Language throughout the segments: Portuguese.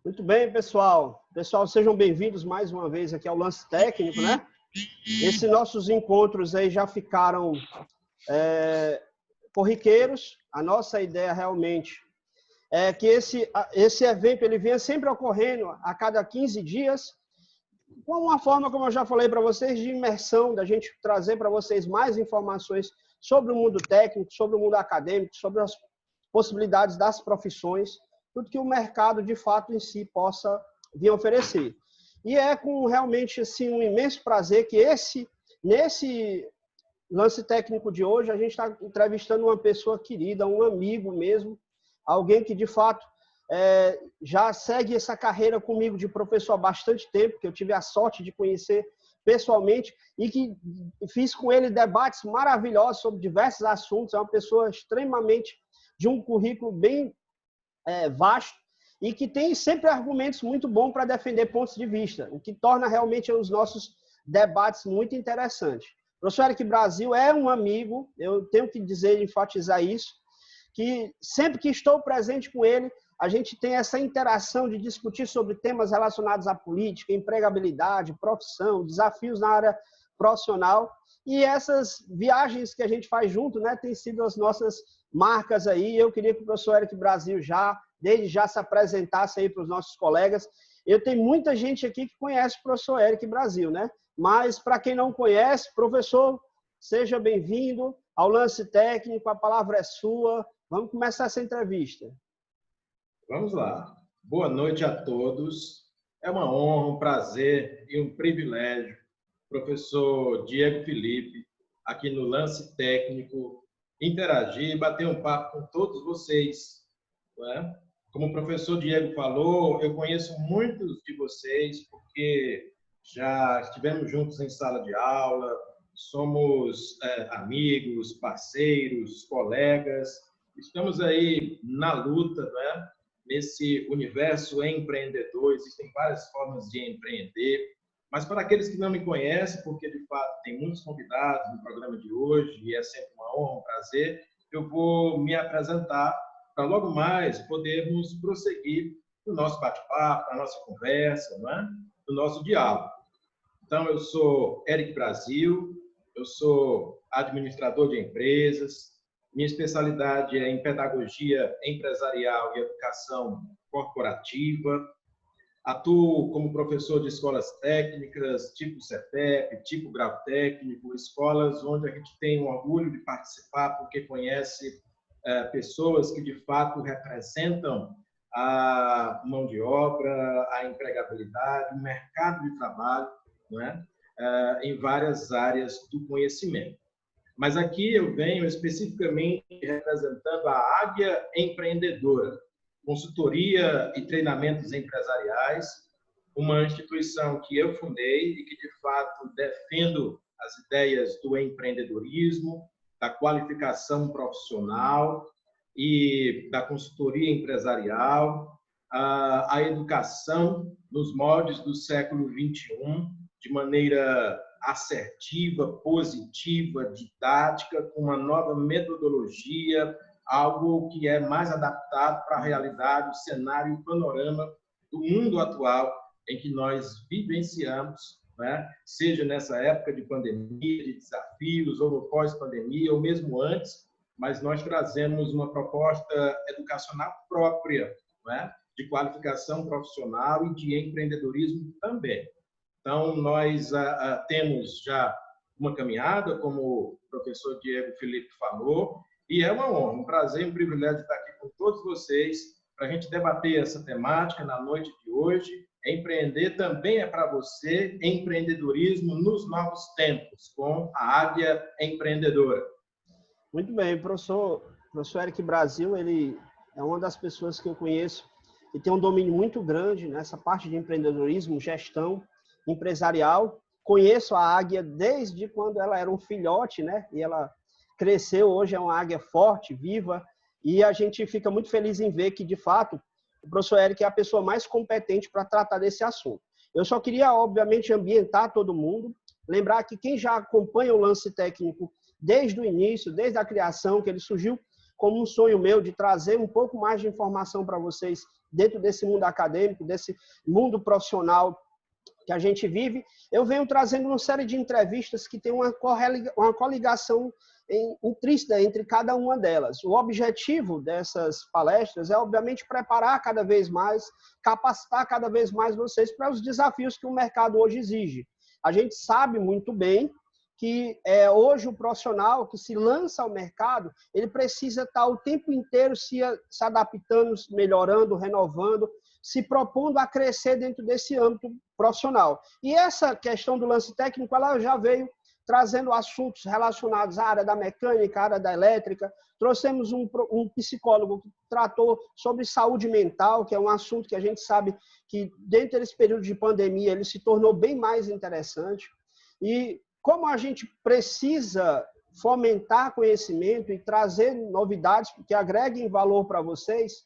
Muito bem, pessoal. Pessoal, sejam bem-vindos mais uma vez aqui ao Lance Técnico, né? Esses nossos encontros aí já ficaram corriqueiros. A nossa ideia realmente é que esse evento ele venha sempre ocorrendo a cada 15 dias, com uma forma, como eu já falei para vocês, de imersão, da gente trazer para vocês mais informações sobre o mundo técnico, sobre o mundo acadêmico, sobre as possibilidades das profissões, tudo que o mercado, de fato, em si possa vir oferecer. E é com realmente assim, um imenso prazer que nesse Lance Técnico de hoje, a gente está entrevistando uma pessoa querida, um amigo mesmo, alguém que, de fato, já segue essa carreira comigo de professor há bastante tempo, que eu tive a sorte de conhecer pessoalmente e que fiz com ele debates maravilhosos sobre diversos assuntos. É uma pessoa extremamente de um currículo bem vasto e que tem sempre argumentos muito bons para defender pontos de vista, o que torna realmente os nossos debates muito interessantes. O professor Eric Brasil é um amigo, eu tenho que dizer, enfatizar isso, que sempre que estou presente com ele, a gente tem essa interação de discutir sobre temas relacionados à política, empregabilidade, profissão, desafios na área profissional. E essas viagens que a gente faz junto, né, têm sido as nossas marcas aí. Eu queria que o professor Eric Brasil desde já se apresentasse aí para os nossos colegas. Eu tenho muita gente aqui que conhece o professor Eric Brasil, né? Mas, para quem não conhece, professor, seja bem-vindo ao Lance Técnico, a palavra é sua. Vamos começar essa entrevista. Vamos lá. Boa noite a todos. É uma honra, um prazer e um privilégio, professor Diego Felipe, aqui no Lance Técnico, interagir e bater um papo com todos vocês. Não é? Como o professor Diego falou, eu conheço muitos de vocês porque já estivemos juntos em sala de aula, somos amigos, parceiros, colegas, estamos aí na luta, não é? Nesse universo empreendedor, existem várias formas de empreender, mas para aqueles que não me conhecem, porque de fato tem muitos convidados no programa de hoje e é sempre uma honra, um prazer, eu vou me apresentar para logo mais podermos prosseguir no nosso bate-papo, na nossa conversa, não é? No nosso diálogo. Então, eu sou Eric Brasil, eu sou administrador de empresas, minha especialidade é em pedagogia empresarial e educação corporativa. Atuo como professor de escolas técnicas, tipo CETEP, tipo grau técnico, escolas onde a gente tem o orgulho de participar porque conhece pessoas que, de fato, representam a mão de obra, a empregabilidade, o mercado de trabalho, não é? Em várias áreas do conhecimento. Mas aqui eu venho especificamente representando a Águia Empreendedora, consultoria e treinamentos empresariais, uma instituição que eu fundei e que, de fato, defendo as ideias do empreendedorismo, da qualificação profissional e da consultoria empresarial, a educação nos moldes do século XXI, de maneira assertiva, positiva, didática, com uma nova metodologia, algo que é mais adaptado para a realidade, o cenário, o panorama do mundo atual em que nós vivenciamos, né? Seja nessa época de pandemia, de desafios, ou no pós-pandemia, ou mesmo antes, mas nós trazemos uma proposta educacional própria, né? De qualificação profissional e de empreendedorismo também. Então, nós temos já uma caminhada, como o professor Diego Felipe falou, e é uma honra, um prazer e um privilégio estar aqui com todos vocês para a gente debater essa temática na noite de hoje. Empreender também é para você, empreendedorismo nos novos tempos, com a Águia Empreendedora. Muito bem, professor Eric Brasil, ele é uma das pessoas que eu conheço e tem um domínio muito grande nessa parte de empreendedorismo, gestão empresarial. Conheço a Águia desde quando ela era um filhote, né? E ela cresceu, hoje é uma águia forte, viva, e a gente fica muito feliz em ver que, de fato, o professor Eric é a pessoa mais competente para tratar desse assunto. Eu só queria, obviamente, ambientar todo mundo, lembrar que quem já acompanha o Lance Técnico desde o início, desde a criação, que ele surgiu como um sonho meu de trazer um pouco mais de informação para vocês dentro desse mundo acadêmico, desse mundo profissional que a gente vive, eu venho trazendo uma série de entrevistas que tem uma coligação intrínseca entre cada uma delas. O objetivo dessas palestras é, obviamente, preparar cada vez mais, capacitar cada vez mais vocês para os desafios que o mercado hoje exige. A gente sabe muito bem que hoje o profissional que se lança ao mercado, ele precisa estar o tempo inteiro se adaptando, melhorando, renovando, se propondo a crescer dentro desse âmbito profissional. E essa questão do lance técnico, ela já veio trazendo assuntos relacionados à área da mecânica, à área da elétrica. Trouxemos um psicólogo que tratou sobre saúde mental, que é um assunto que a gente sabe que, dentro desse período de pandemia, ele se tornou bem mais interessante. E como a gente precisa fomentar conhecimento e trazer novidades que agreguem valor para vocês,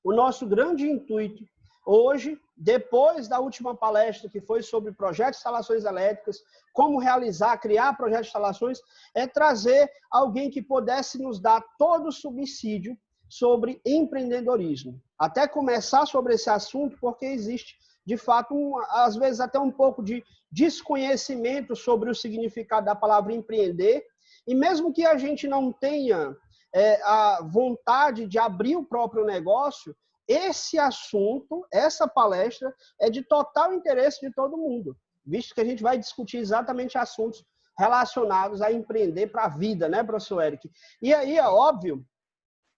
o nosso grande intuito hoje, depois da última palestra que foi sobre projetos de instalações elétricas, como realizar, criar projetos de instalações, é trazer alguém que pudesse nos dar todo o subsídio sobre empreendedorismo. Até começar sobre esse assunto, porque existe, de fato, às vezes até um pouco de desconhecimento sobre o significado da palavra empreender, e mesmo que a gente não tenha a vontade de abrir o próprio negócio, esse assunto, essa palestra, é de total interesse de todo mundo, visto que a gente vai discutir exatamente assuntos relacionados a empreender para a vida, né, professor Eric? E aí é óbvio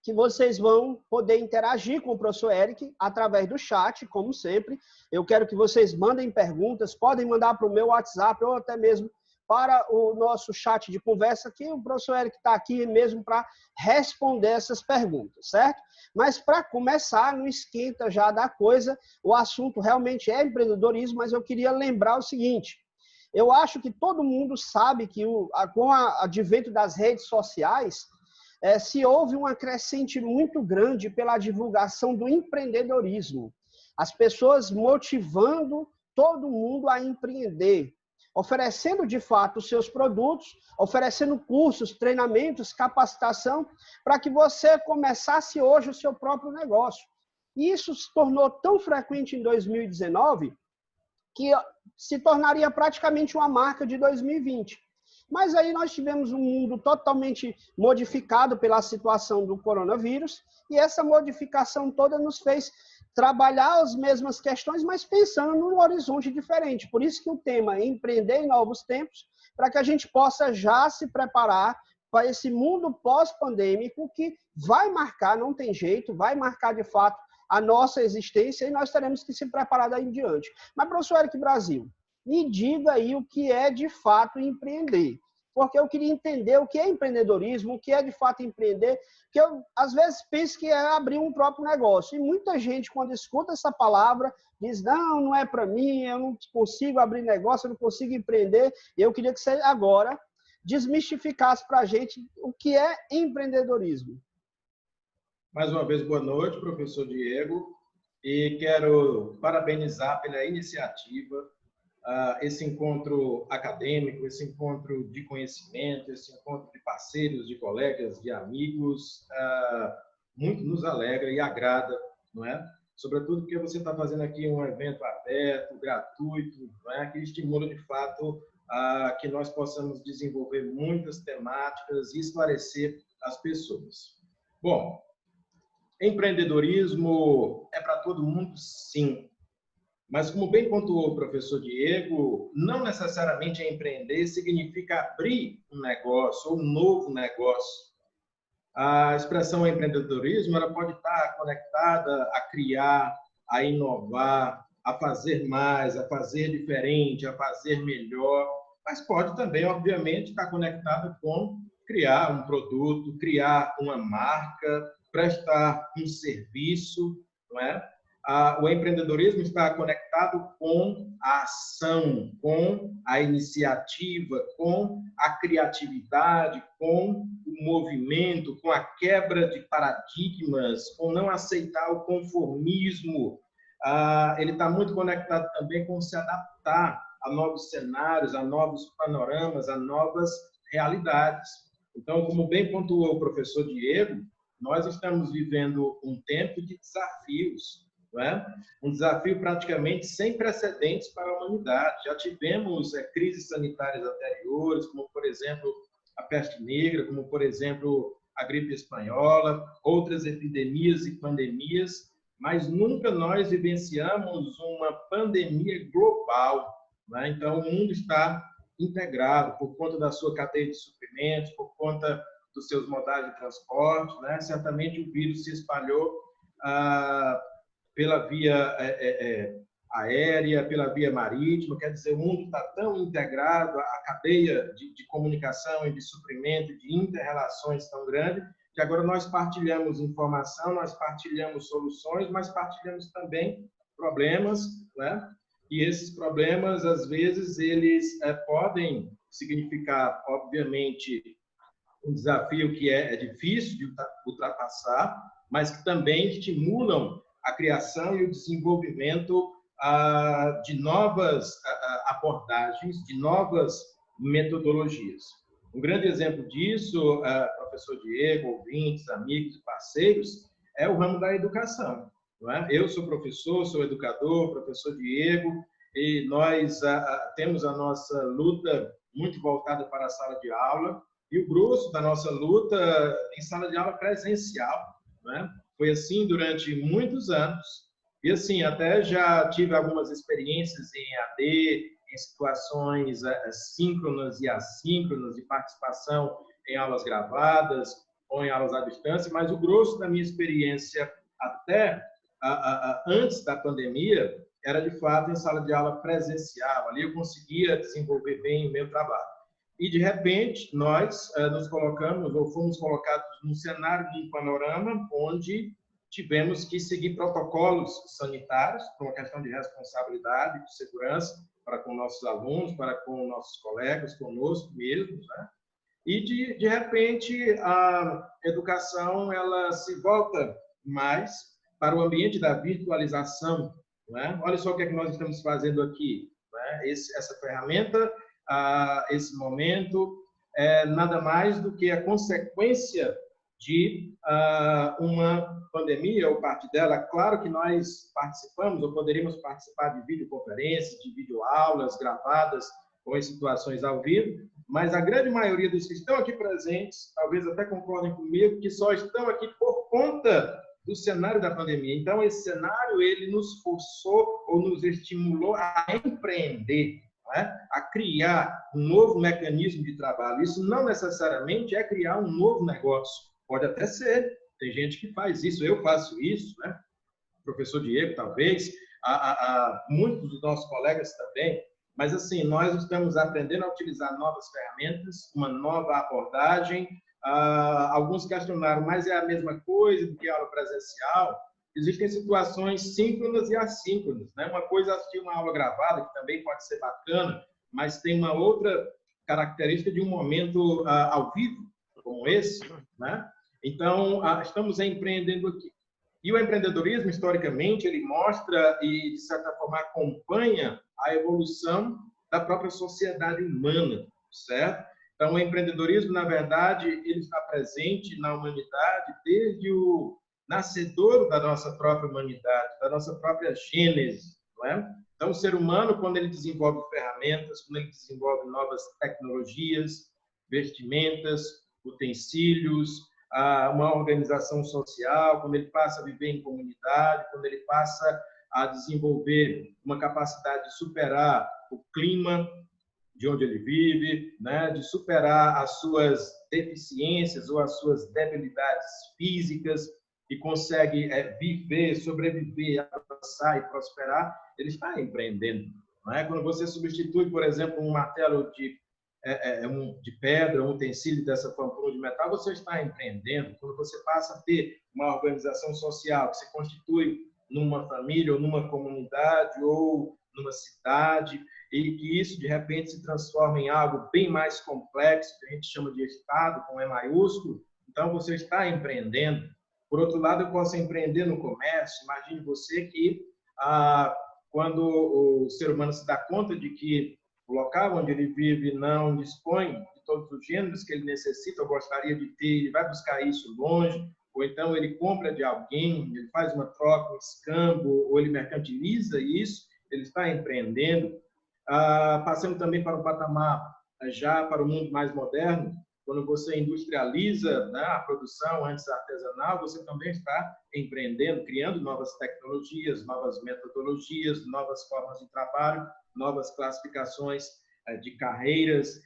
que vocês vão poder interagir com o professor Eric através do chat, como sempre. Eu quero que vocês mandem perguntas, podem mandar para o meu WhatsApp ou até mesmo para o nosso chat de conversa, que o professor Eric está aqui mesmo para responder essas perguntas, certo? Mas para começar, não esquenta já da coisa, o assunto realmente é empreendedorismo, mas eu queria lembrar o seguinte, eu acho que todo mundo sabe que com o advento das redes sociais, se houve uma crescente muito grande pela divulgação do empreendedorismo. As pessoas motivando todo mundo a empreender, oferecendo de fato os seus produtos, oferecendo cursos, treinamentos, capacitação, para que você começasse hoje o seu próprio negócio. E isso se tornou tão frequente em 2019 que se tornaria praticamente uma marca de 2020. Mas aí nós tivemos um mundo totalmente modificado pela situação do coronavírus, e essa modificação toda nos fez trabalhar as mesmas questões, mas pensando num horizonte diferente. Por isso que o tema é empreender em novos tempos, para que a gente possa já se preparar para esse mundo pós-pandêmico que vai marcar, não tem jeito, vai marcar de fato a nossa existência e nós teremos que se preparar daí em diante. Mas, professor Eric Brasil, me diga aí o que é de fato empreender. Porque eu queria entender o que é empreendedorismo, o que é de fato empreender, que eu, às vezes, penso que é abrir um próprio negócio. E muita gente, quando escuta essa palavra, diz, não, não é para mim, eu não consigo abrir negócio, eu não consigo empreender. E eu queria que você agora desmistificasse para a gente o que é empreendedorismo. Mais uma vez, boa noite, professor Diego. E quero parabenizar pela iniciativa, esse encontro acadêmico, esse encontro de conhecimento, esse encontro de parceiros, de colegas, de amigos, muito nos alegra e agrada, não é? Sobretudo porque você está fazendo aqui um evento aberto, gratuito, não é? Que estimula, de fato, que nós possamos desenvolver muitas temáticas e esclarecer as pessoas. Bom, empreendedorismo é para todo mundo, sim. Mas, como bem pontuou o professor Diego, não necessariamente empreender significa abrir um negócio ou um novo negócio. A expressão empreendedorismo ela pode estar conectada a criar, a inovar, a fazer mais, a fazer diferente, a fazer melhor, mas pode também, obviamente, estar conectada com criar um produto, criar uma marca, prestar um serviço, não é? O empreendedorismo está conectado com a ação, com a iniciativa, com a criatividade, com o movimento, com a quebra de paradigmas, com não aceitar o conformismo. Ele está muito conectado também com se adaptar a novos cenários, a novos panoramas, a novas realidades. Então, como bem pontuou o professor Diego, nós estamos vivendo um tempo de desafios, não é? Um desafio praticamente sem precedentes para a humanidade. Já tivemos crises sanitárias anteriores, como, por exemplo, a peste negra, como, por exemplo, a gripe espanhola, outras epidemias e pandemias, mas nunca nós vivenciamos uma pandemia global, né? Então, o mundo está integrado por conta da sua cadeia de suprimentos, por conta dos seus modais de transporte, né? Certamente o vírus se espalhou pela via aérea, pela via marítima, quer dizer, o mundo está tão integrado, a cadeia de comunicação e de suprimento, de inter-relações tão grande, que agora nós partilhamos informação, nós partilhamos soluções, mas partilhamos também problemas, né? E esses problemas, às vezes, eles podem significar, obviamente, um desafio que é difícil de ultrapassar, mas que também estimulam a criação e o desenvolvimento de novas abordagens, de novas metodologias. Um grande exemplo disso, professor Diego, ouvintes, amigos e parceiros, é o ramo da educação. Não é? Eu sou professor, sou educador, professor Diego, e nós temos a nossa luta muito voltada para a sala de aula, e o grosso da nossa luta em sala de aula presencial. Não é? Foi assim durante muitos anos, e assim, até já tive algumas experiências em AD, em situações síncronas e assíncronas, de participação em aulas gravadas ou em aulas à distância, mas o grosso da minha experiência até antes da pandemia era, de fato, em sala de aula presencial. Ali eu conseguia desenvolver bem o meu trabalho. E, de repente, nós nos colocamos, ou fomos colocados num cenário, num panorama, onde tivemos que seguir protocolos sanitários, por uma questão de responsabilidade, de segurança, para com nossos alunos, para com nossos colegas, conosco mesmos, né? E, de repente, a educação ela se volta mais para o ambiente da virtualização. Não é? Olha só o que é que nós estamos fazendo aqui. Não é? Essa ferramenta, esse momento, é nada mais do que a consequência de uma pandemia, ou parte dela. Claro que nós participamos, ou poderíamos participar de videoconferências, de videoaulas gravadas, ou em situações ao vivo, mas a grande maioria dos que estão aqui presentes, talvez até concordem comigo, que só estão aqui por conta do cenário da pandemia. Então, esse cenário, ele nos forçou ou nos estimulou a empreender, né? A criar um novo mecanismo de trabalho. Isso não necessariamente é criar um novo negócio. Pode até ser. Tem gente que faz isso. Eu faço isso, né? O professor Diego, talvez. Muitos dos nossos colegas também. Mas, assim, nós estamos aprendendo a utilizar novas ferramentas, uma nova abordagem. Alguns questionaram, mas é a mesma coisa do que a aula presencial? Existem situações síncronas e assíncronas, né? Uma coisa é assistir uma aula gravada, que também pode ser bacana, mas tem uma outra característica de um momento ao vivo, como esse, né? Então, estamos empreendendo aqui. E o empreendedorismo, historicamente, ele mostra e, de certa forma, acompanha a evolução da própria sociedade humana, certo? Então, o empreendedorismo, na verdade, ele está presente na humanidade desde o nascedouro da nossa própria humanidade, da nossa própria gênese, não é? Então, o ser humano, quando ele desenvolve ferramentas, quando ele desenvolve novas tecnologias, vestimentas, utensílios, uma organização social, quando ele passa a viver em comunidade, quando ele passa a desenvolver uma capacidade de superar o clima de onde ele vive, né? De superar as suas deficiências ou as suas debilidades físicas e consegue viver, sobreviver, avançar e prosperar, ele está empreendendo. Não é? Quando você substitui, por exemplo, um martelo de pedra, um utensílio dessa pampulha de metal, você está empreendendo. Quando você passa a ter uma organização social que se constitui numa família ou numa comunidade ou numa cidade, e que isso, de repente, se transforma em algo bem mais complexo, que a gente chama de Estado, com E maiúsculo, então você está empreendendo. Por outro lado, eu posso empreender no comércio. Imagine você que, quando o ser humano se dá conta de que o local onde ele vive não dispõe de todos os gêneros que ele necessita ou gostaria de ter, ele vai buscar isso longe, ou então ele compra de alguém, ele faz uma troca, um escambo, ou ele mercantiliza isso, ele está empreendendo. Passando também para um patamar já para o mundo mais moderno, quando você industrializa, né, a produção antes artesanal, você também está empreendendo, criando novas tecnologias, novas metodologias, novas formas de trabalho, novas classificações de carreiras,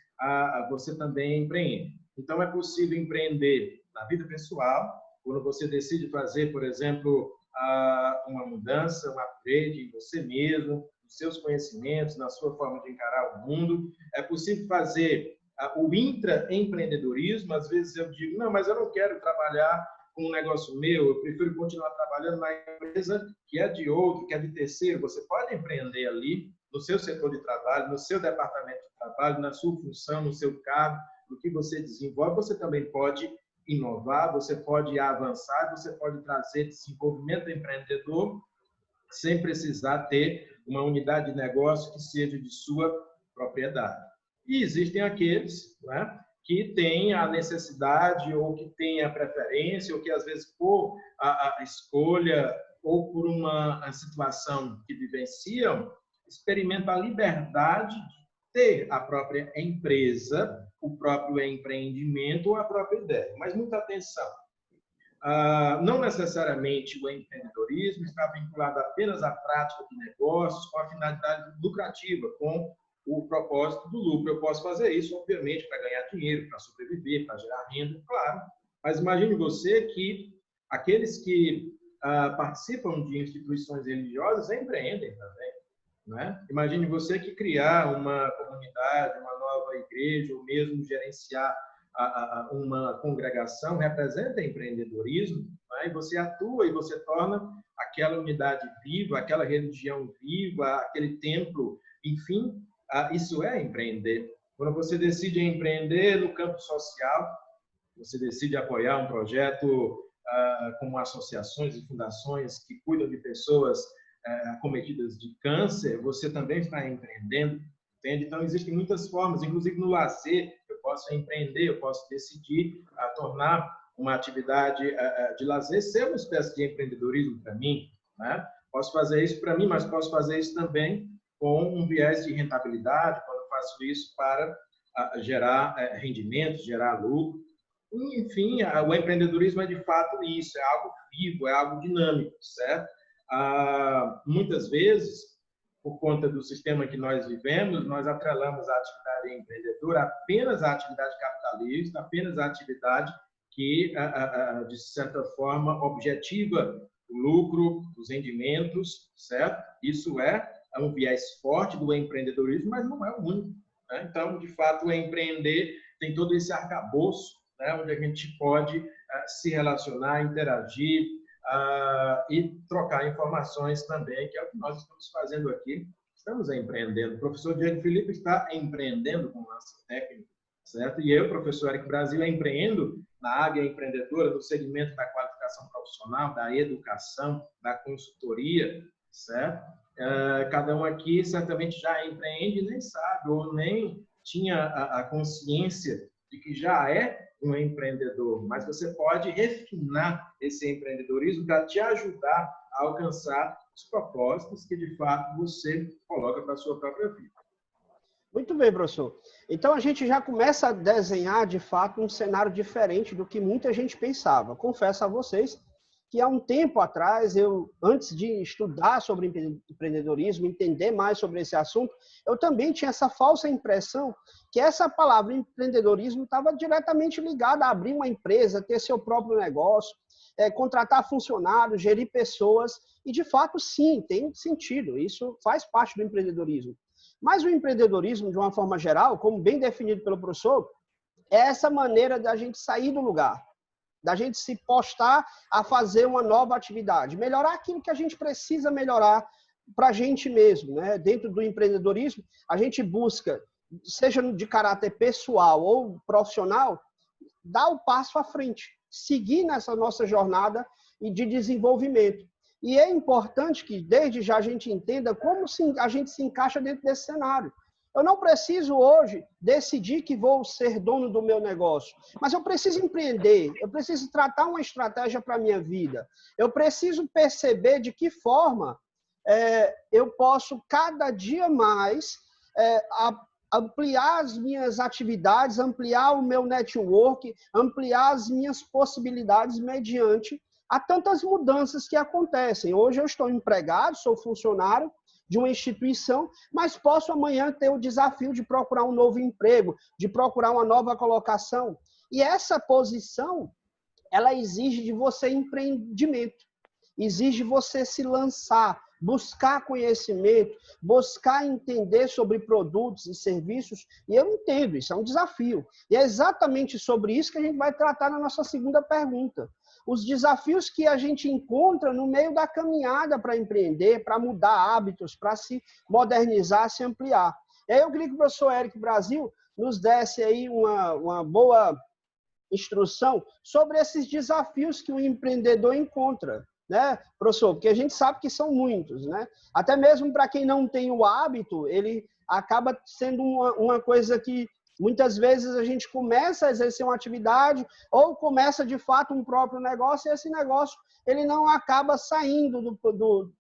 você também empreende. Então, é possível empreender na vida pessoal, quando você decide fazer, por exemplo, uma mudança, um upgrade em você mesmo, nos seus conhecimentos, na sua forma de encarar o mundo. É possível fazer o intraempreendedorismo. Às vezes eu digo, não, mas eu não quero trabalhar com um negócio meu, eu prefiro continuar trabalhando na empresa que é de outro, que é de terceiro. Você pode empreender ali, no seu setor de trabalho, no seu departamento de trabalho, na sua função, no seu cargo, no que você desenvolve. Você também pode inovar, você pode avançar, você pode trazer desenvolvimento empreendedor sem precisar ter uma unidade de negócio que seja de sua propriedade. E existem aqueles, né, que têm a necessidade ou que têm a preferência ou que, às vezes, por a escolha ou por uma situação que vivenciam, experimentam a liberdade de ter a própria empresa, o próprio empreendimento ou a própria ideia. Mas muita atenção. Não necessariamente o empreendedorismo está vinculado apenas à prática de negócios com a finalidade lucrativa, com o propósito do lucro. Eu posso fazer isso, obviamente, para ganhar dinheiro, para sobreviver, para gerar renda, claro. Mas imagine você que aqueles que participam de instituições religiosas empreendem também, né? Imagine você que criar uma comunidade, uma nova igreja, ou mesmo gerenciar uma congregação representa empreendedorismo, né? E você atua e você torna aquela unidade viva, aquela religião viva, aquele templo, enfim, isso é empreender. Quando você decide empreender no campo social, você decide apoiar um projeto como associações e fundações que cuidam de pessoas acometidas de câncer, você também está empreendendo, entende? Então, existem muitas formas, inclusive no lazer, eu posso empreender, eu posso decidir tornar uma atividade de lazer ser uma espécie de empreendedorismo para mim, né? Posso fazer isso para mim, mas posso fazer isso também com um viés de rentabilidade, quando eu faço isso para gerar rendimentos, gerar lucro. Enfim, o empreendedorismo é de fato isso, é algo vivo, é algo dinâmico, certo? Muitas vezes, por conta do sistema que nós vivemos, nós atrelamos a atividade empreendedora apenas à atividade capitalista, apenas à atividade que, de certa forma, objetiva o lucro, os rendimentos, certo? Isso é um viés forte do empreendedorismo, mas não é o único, né? Então, de fato, o empreender tem todo esse arcabouço, né, onde a gente pode se relacionar, interagir, e trocar informações também, que é o que nós estamos fazendo aqui. Estamos empreendendo. O professor Diego Felipe está empreendendo com o lance técnico, certo? E eu, professor Eric Brasil, empreendo na área empreendedora, no segmento da qualificação profissional, da educação, da consultoria, certo? Cada um aqui certamente já empreende, nem sabe, ou nem tinha a consciência de que já é um empreendedor, mas você pode refinar esse empreendedorismo para te ajudar a alcançar os propósitos que, de fato, você coloca para a sua própria vida. Muito bem, professor. Então, a gente já começa a desenhar, de fato, um cenário diferente do que muita gente pensava. Confesso a vocês que há um tempo atrás, antes de estudar sobre empreendedorismo, entender mais sobre esse assunto, eu também tinha essa falsa impressão que essa palavra empreendedorismo estava diretamente ligada a abrir uma empresa, ter seu próprio negócio, contratar funcionários, gerir pessoas, e de fato, sim, tem sentido, isso faz parte do empreendedorismo. Mas o empreendedorismo, de uma forma geral, como bem definido pelo professor, é essa maneira da gente sair do lugar, da gente se postar a fazer uma nova atividade, melhorar aquilo que a gente precisa melhorar para a gente mesmo, né? Dentro do empreendedorismo, a gente busca, seja de caráter pessoal ou profissional, dar o passo à frente, seguir nessa nossa jornada de desenvolvimento. E é importante que, desde já, a gente entenda como a gente se encaixa dentro desse cenário. Eu não preciso hoje decidir que vou ser dono do meu negócio, mas eu preciso empreender, eu preciso tratar uma estratégia para a minha vida. Eu preciso perceber de que forma eu posso cada dia mais ampliar as minhas atividades, ampliar o meu network, ampliar as minhas possibilidades mediante a tantas mudanças que acontecem. Hoje eu estou empregado, sou funcionário de uma instituição, mas posso amanhã ter o desafio de procurar um novo emprego, de procurar uma nova colocação. E essa posição, ela exige de você empreendimento, exige você se lançar, buscar conhecimento, buscar entender sobre produtos e serviços, e eu entendo, isso é um desafio. E é exatamente sobre isso que a gente vai tratar na nossa segunda pergunta. Os desafios que a gente encontra no meio da caminhada para empreender, para mudar hábitos, para se modernizar, se ampliar. E aí eu queria que o professor Eric Brasil nos desse aí uma boa instrução sobre esses desafios que o empreendedor encontra, né, professor? Porque a gente sabe que são muitos, né? Até mesmo para quem não tem o hábito, ele acaba sendo uma coisa que muitas vezes a gente começa a exercer uma atividade ou começa de fato um próprio negócio e esse negócio ele não acaba saindo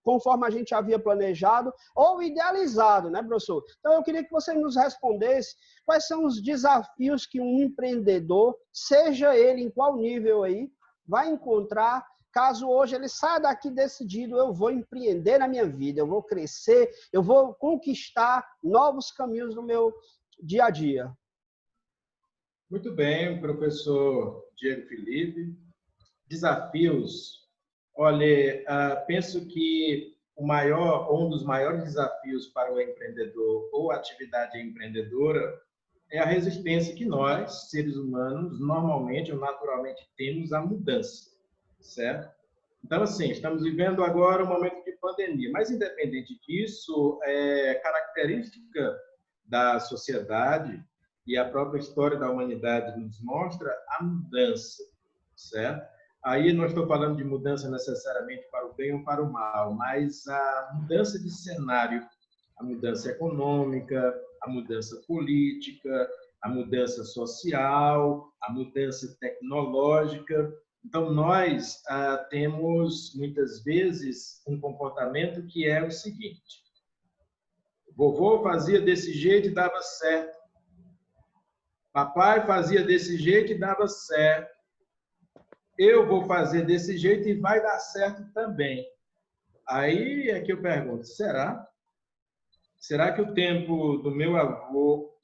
conforme a gente havia planejado ou idealizado, né, professor? Então eu queria que você nos respondesse quais são os desafios que um empreendedor, seja ele em qual nível aí, vai encontrar caso hoje ele saia daqui decidido, eu vou empreender na minha vida, eu vou crescer, eu vou conquistar novos caminhos no meu dia a dia. Muito bem, professor Diego Felipe. Desafios. Olha, penso que um dos maiores desafios para o empreendedor ou atividade empreendedora é a resistência que nós, seres humanos, normalmente ou naturalmente temos à mudança, certo? Então, assim, estamos vivendo agora um momento de pandemia, mas independente disso, é característica da sociedade e a própria história da humanidade nos mostra a mudança, certo? Aí não estou falando de mudança necessariamente para o bem ou para o mal, mas a mudança de cenário, a mudança econômica, a mudança política, a mudança social, a mudança tecnológica. Então, nós temos, muitas vezes, um comportamento que é o seguinte: vovô fazia desse jeito e dava certo. Papai fazia desse jeito e dava certo. Eu vou fazer desse jeito e vai dar certo também. Aí é que eu pergunto, será? Será que o tempo do meu avô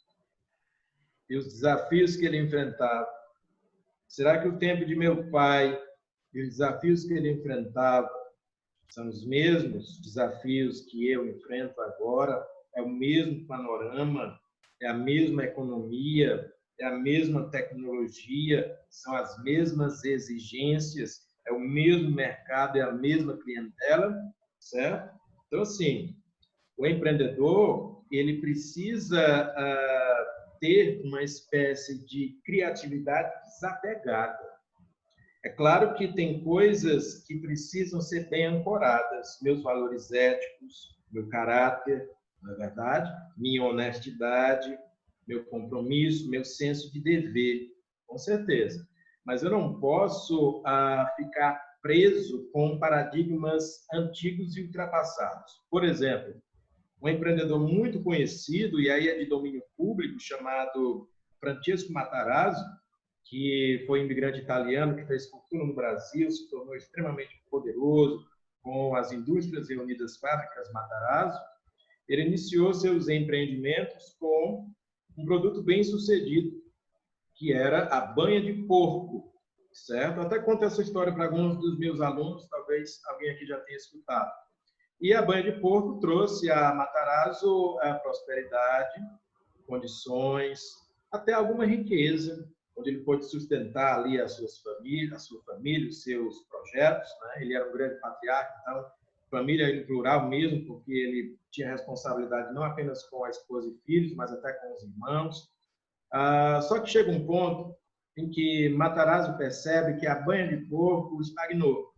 e os desafios que ele enfrentava, será que o tempo de meu pai e os desafios que ele enfrentava são os mesmos desafios que eu enfrento agora? É o mesmo panorama? É a mesma economia? É a mesma tecnologia? São as mesmas exigências? É o mesmo mercado? É a mesma clientela? Certo? Então, assim, o empreendedor, ele precisa ter uma espécie de criatividade desapegada. É claro que tem coisas que precisam ser bem ancoradas, meus valores éticos, meu caráter, não é verdade? Minha honestidade, meu compromisso, meu senso de dever, com certeza. Mas eu não posso ficar preso com paradigmas antigos e ultrapassados. Por exemplo, um empreendedor muito conhecido, e aí é de domínio público, chamado Francesco Matarazzo, que foi imigrante italiano, que fez fortuna no Brasil, se tornou extremamente poderoso com as indústrias reunidas Fábricas Matarazzo. Ele iniciou seus empreendimentos com um produto bem sucedido, que era a banha de porco, certo? Até conto essa história para alguns dos meus alunos, talvez alguém aqui já tenha escutado. E a banha de porco trouxe a Matarazzo a prosperidade, condições, até alguma riqueza, onde ele pôde sustentar ali a sua família, os seus projetos, né? Ele era um grande patriarca, então, família em plural mesmo, porque ele tinha responsabilidade não apenas com a esposa e filhos, mas até com os irmãos. Só que chega um ponto em que Matarazzo percebe que a banha de porco estagnou.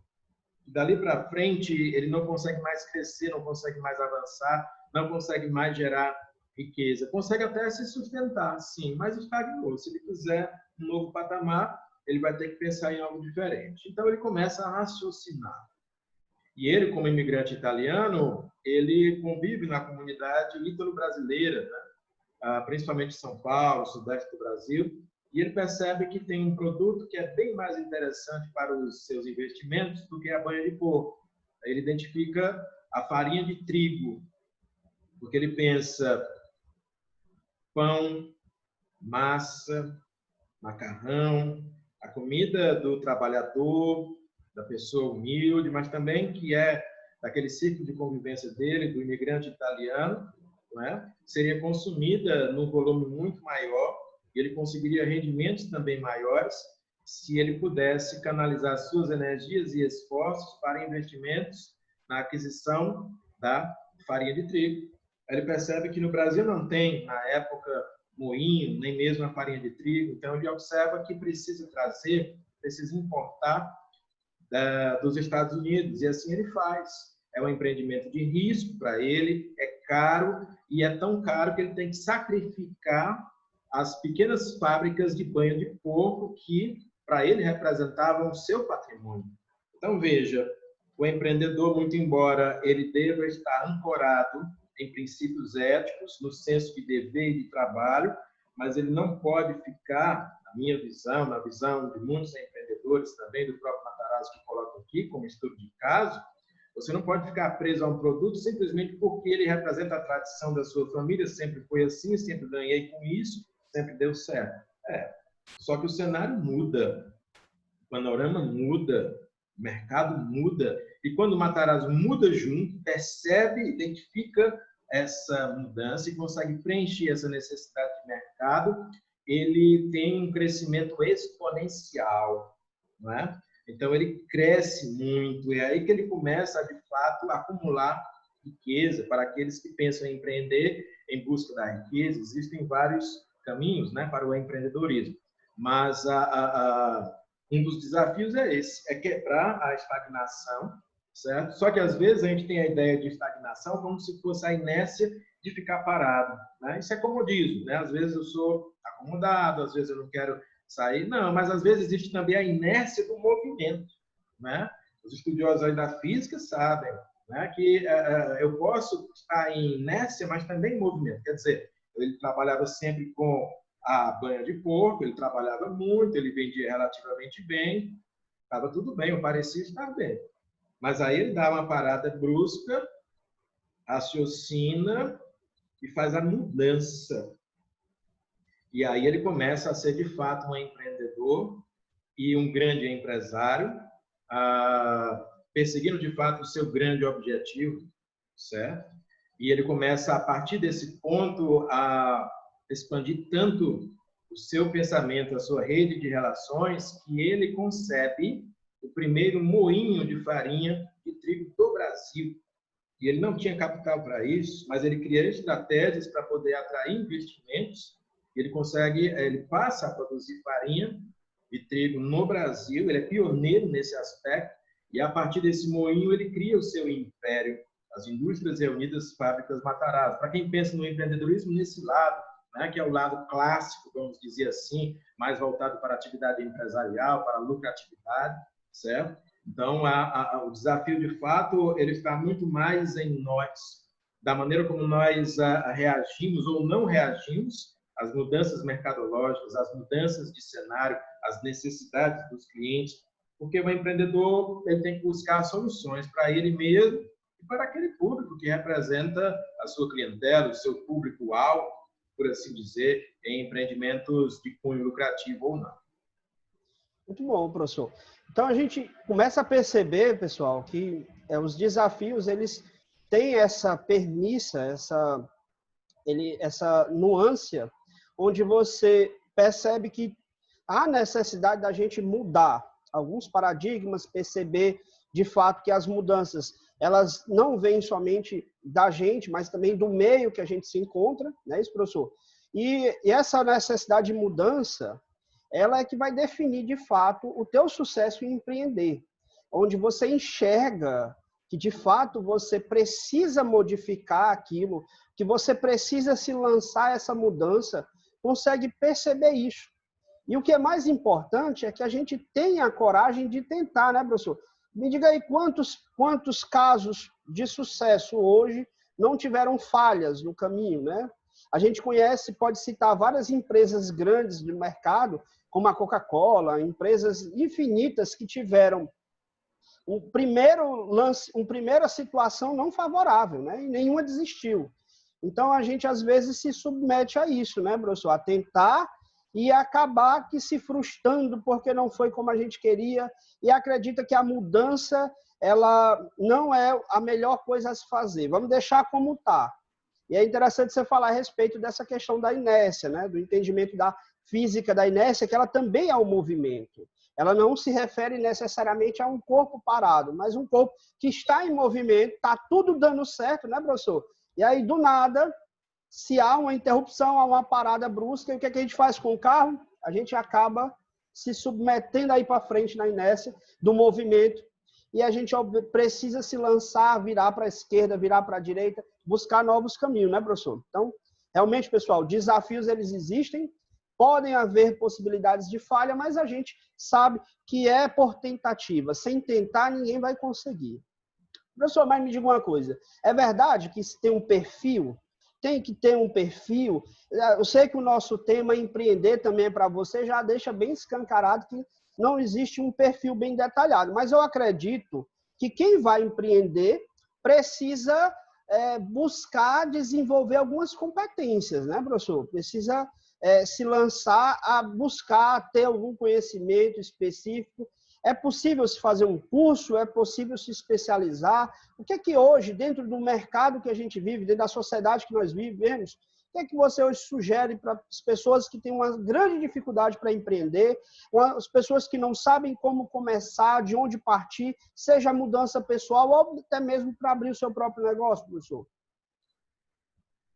Dali para frente, ele não consegue mais crescer, não consegue mais avançar, não consegue mais gerar riqueza. Consegue até se sustentar, sim, mas estagnou. Se ele quiser um novo patamar, ele vai ter que pensar em algo diferente. Então, ele começa a raciocinar. E ele, como imigrante italiano, ele convive na comunidade ítalo-brasileira, né? Principalmente em São Paulo, sudeste do Brasil, e ele percebe que tem um produto que é bem mais interessante para os seus investimentos do que a banha de porco. Ele identifica a farinha de trigo, porque ele pensa pão, massa, macarrão, a comida do trabalhador, da pessoa humilde, mas também que é daquele ciclo de convivência dele, do imigrante italiano, não é? Seria consumida num volume muito maior e ele conseguiria rendimentos também maiores se ele pudesse canalizar suas energias e esforços para investimentos na aquisição da farinha de trigo. Ele percebe que no Brasil não tem, na época, moinho, nem mesmo a farinha de trigo, então ele observa que precisa trazer, precisa importar dos Estados Unidos, e assim ele faz. É um empreendimento de risco para ele, é caro, e é tão caro que ele tem que sacrificar as pequenas fábricas de banha de porco que, para ele, representavam o seu patrimônio. Então, veja, o empreendedor, muito embora ele deva estar ancorado em princípios éticos, no senso de dever e de trabalho, mas ele não pode ficar, na minha visão, na visão de muitos empreendedores também, do próprio Matarazzo que coloca aqui como estudo de caso, você não pode ficar preso a um produto simplesmente porque ele representa a tradição da sua família, sempre foi assim, sempre ganhei com isso, sempre deu certo. Só que o cenário muda, o panorama muda, o mercado muda, e quando o Matarazzo muda junto, percebe, identifica essa mudança e consegue preencher essa necessidade de mercado, ele tem um crescimento exponencial, não é? Então, ele cresce muito, é aí que ele começa, de fato, a acumular riqueza para aqueles que pensam em empreender em busca da riqueza. Existem vários caminhos, né, para o empreendedorismo, mas um dos desafios é esse, é quebrar a estagnação, certo? Só que, às vezes, a gente tem a ideia de estagnação como se fosse a inércia de ficar parado, né? Isso é comodismo, né? Às vezes eu sou acomodado, às vezes eu não quero sair. Não, mas às vezes existe também a inércia do movimento, né? Os estudiosos aí da física sabem, né, que eu posso estar em inércia, mas também em movimento. Quer dizer, ele trabalhava sempre com a banha de porco, ele trabalhava muito, ele vendia relativamente bem, estava tudo bem, eu parecia estar bem. Mas aí ele dá uma parada brusca, raciocina e faz a mudança. E aí ele começa a ser, de fato, um empreendedor e um grande empresário, perseguindo, de fato, o seu grande objetivo, certo? E ele começa, a partir desse ponto, a expandir tanto o seu pensamento, a sua rede de relações, que ele concebe o primeiro moinho de farinha de trigo do Brasil. E ele não tinha capital para isso, mas ele cria estratégias para poder atrair investimentos. Ele passa a produzir farinha de trigo no Brasil, ele é pioneiro nesse aspecto, e a partir desse moinho ele cria o seu império, as Indústrias Reunidas Fábricas Matarazzo. Para quem pensa no empreendedorismo nesse lado, né, que é o lado clássico, vamos dizer assim, mais voltado para a atividade empresarial, para a lucratividade, certo? Então, o desafio, de fato, ele está muito mais em nós, da maneira como nós reagimos ou não reagimos às mudanças mercadológicas, às mudanças de cenário, às necessidades dos clientes, porque o empreendedor ele tem que buscar soluções para ele mesmo e para aquele público que representa a sua clientela, o seu público-alvo, por assim dizer, em empreendimentos de cunho lucrativo ou não. Muito bom, professor. Então, a gente começa a perceber, pessoal, que os desafios, eles têm essa permissa, essa nuance, onde você percebe que há necessidade da gente mudar alguns paradigmas, perceber, de fato, que as mudanças, elas não vêm somente da gente, mas também do meio que a gente se encontra, né, isso, professor? E essa necessidade de mudança, ela é que vai definir, de fato, o teu sucesso em empreender, onde você enxerga que de fato você precisa modificar aquilo, que você precisa se lançar essa mudança, consegue perceber isso. E o que é mais importante é que a gente tenha a coragem de tentar, né, professor? Me diga aí quantos casos de sucesso hoje não tiveram falhas no caminho, né? A gente conhece, pode citar várias empresas grandes do mercado, como a Coca-Cola, empresas infinitas que tiveram uma primeira situação não favorável, né? E nenhuma desistiu. Então, a gente, às vezes, se submete a isso, né, professor? A tentar e acabar que se frustrando porque não foi como a gente queria e acredita que a mudança ela não é a melhor coisa a se fazer. Vamos deixar como está. E é interessante você falar a respeito dessa questão da inércia, né? Do entendimento da física da inércia, que ela também é um movimento. Ela não se refere necessariamente a um corpo parado, mas um corpo que está em movimento, está tudo dando certo, né, professor? E aí, do nada, se há uma interrupção, há uma parada brusca, e o que a gente faz com o carro? A gente acaba se submetendo aí para frente na inércia do movimento, e a gente precisa se lançar, virar para a esquerda, virar para a direita, buscar novos caminhos, né, professor? Então, realmente, pessoal, desafios eles existem, podem haver possibilidades de falha, mas a gente sabe que é por tentativa. Sem tentar, ninguém vai conseguir. Professor, mas me diga uma coisa. É verdade que tem um perfil? Tem que ter um perfil? Eu sei que o nosso tema empreender também para você já deixa bem escancarado que não existe um perfil bem detalhado. Mas eu acredito que quem vai empreender precisa buscar desenvolver algumas competências, né, professor? Precisa se lançar a buscar ter algum conhecimento específico. É possível se fazer um curso? É possível se especializar? O que é que hoje, dentro do mercado que a gente vive, dentro da sociedade que nós vivemos, o que é que você hoje sugere para as pessoas que têm uma grande dificuldade para empreender, as pessoas que não sabem como começar, de onde partir, seja mudança pessoal ou até mesmo para abrir o seu próprio negócio, professor?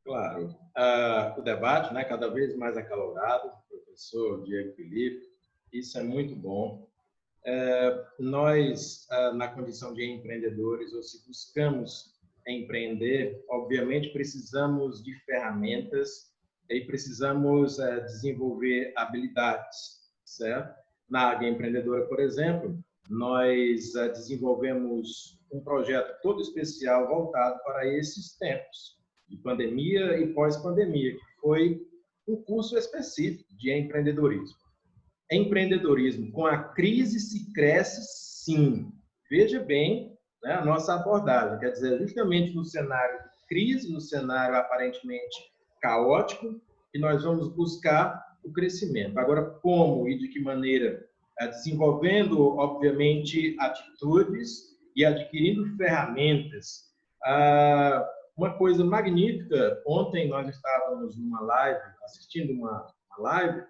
Claro. O debate, né, cada vez mais acalorado, professor Diego Felipe, isso é muito bom. Nós, na condição de empreendedores, ou se buscamos empreender, obviamente precisamos de ferramentas e precisamos desenvolver habilidades, certo? Na área empreendedora, por exemplo, nós desenvolvemos um projeto todo especial voltado para esses tempos de pandemia e pós-pandemia, que foi um curso específico de empreendedorismo. Empreendedorismo, com a crise se cresce, sim. Veja bem, né, a nossa abordagem, quer dizer, justamente no cenário de crise, no cenário aparentemente caótico, que nós vamos buscar o crescimento. Agora, como e de que maneira? Desenvolvendo, obviamente, atitudes e adquirindo ferramentas. Uma coisa magnífica, ontem nós estávamos numa live, assistindo uma live,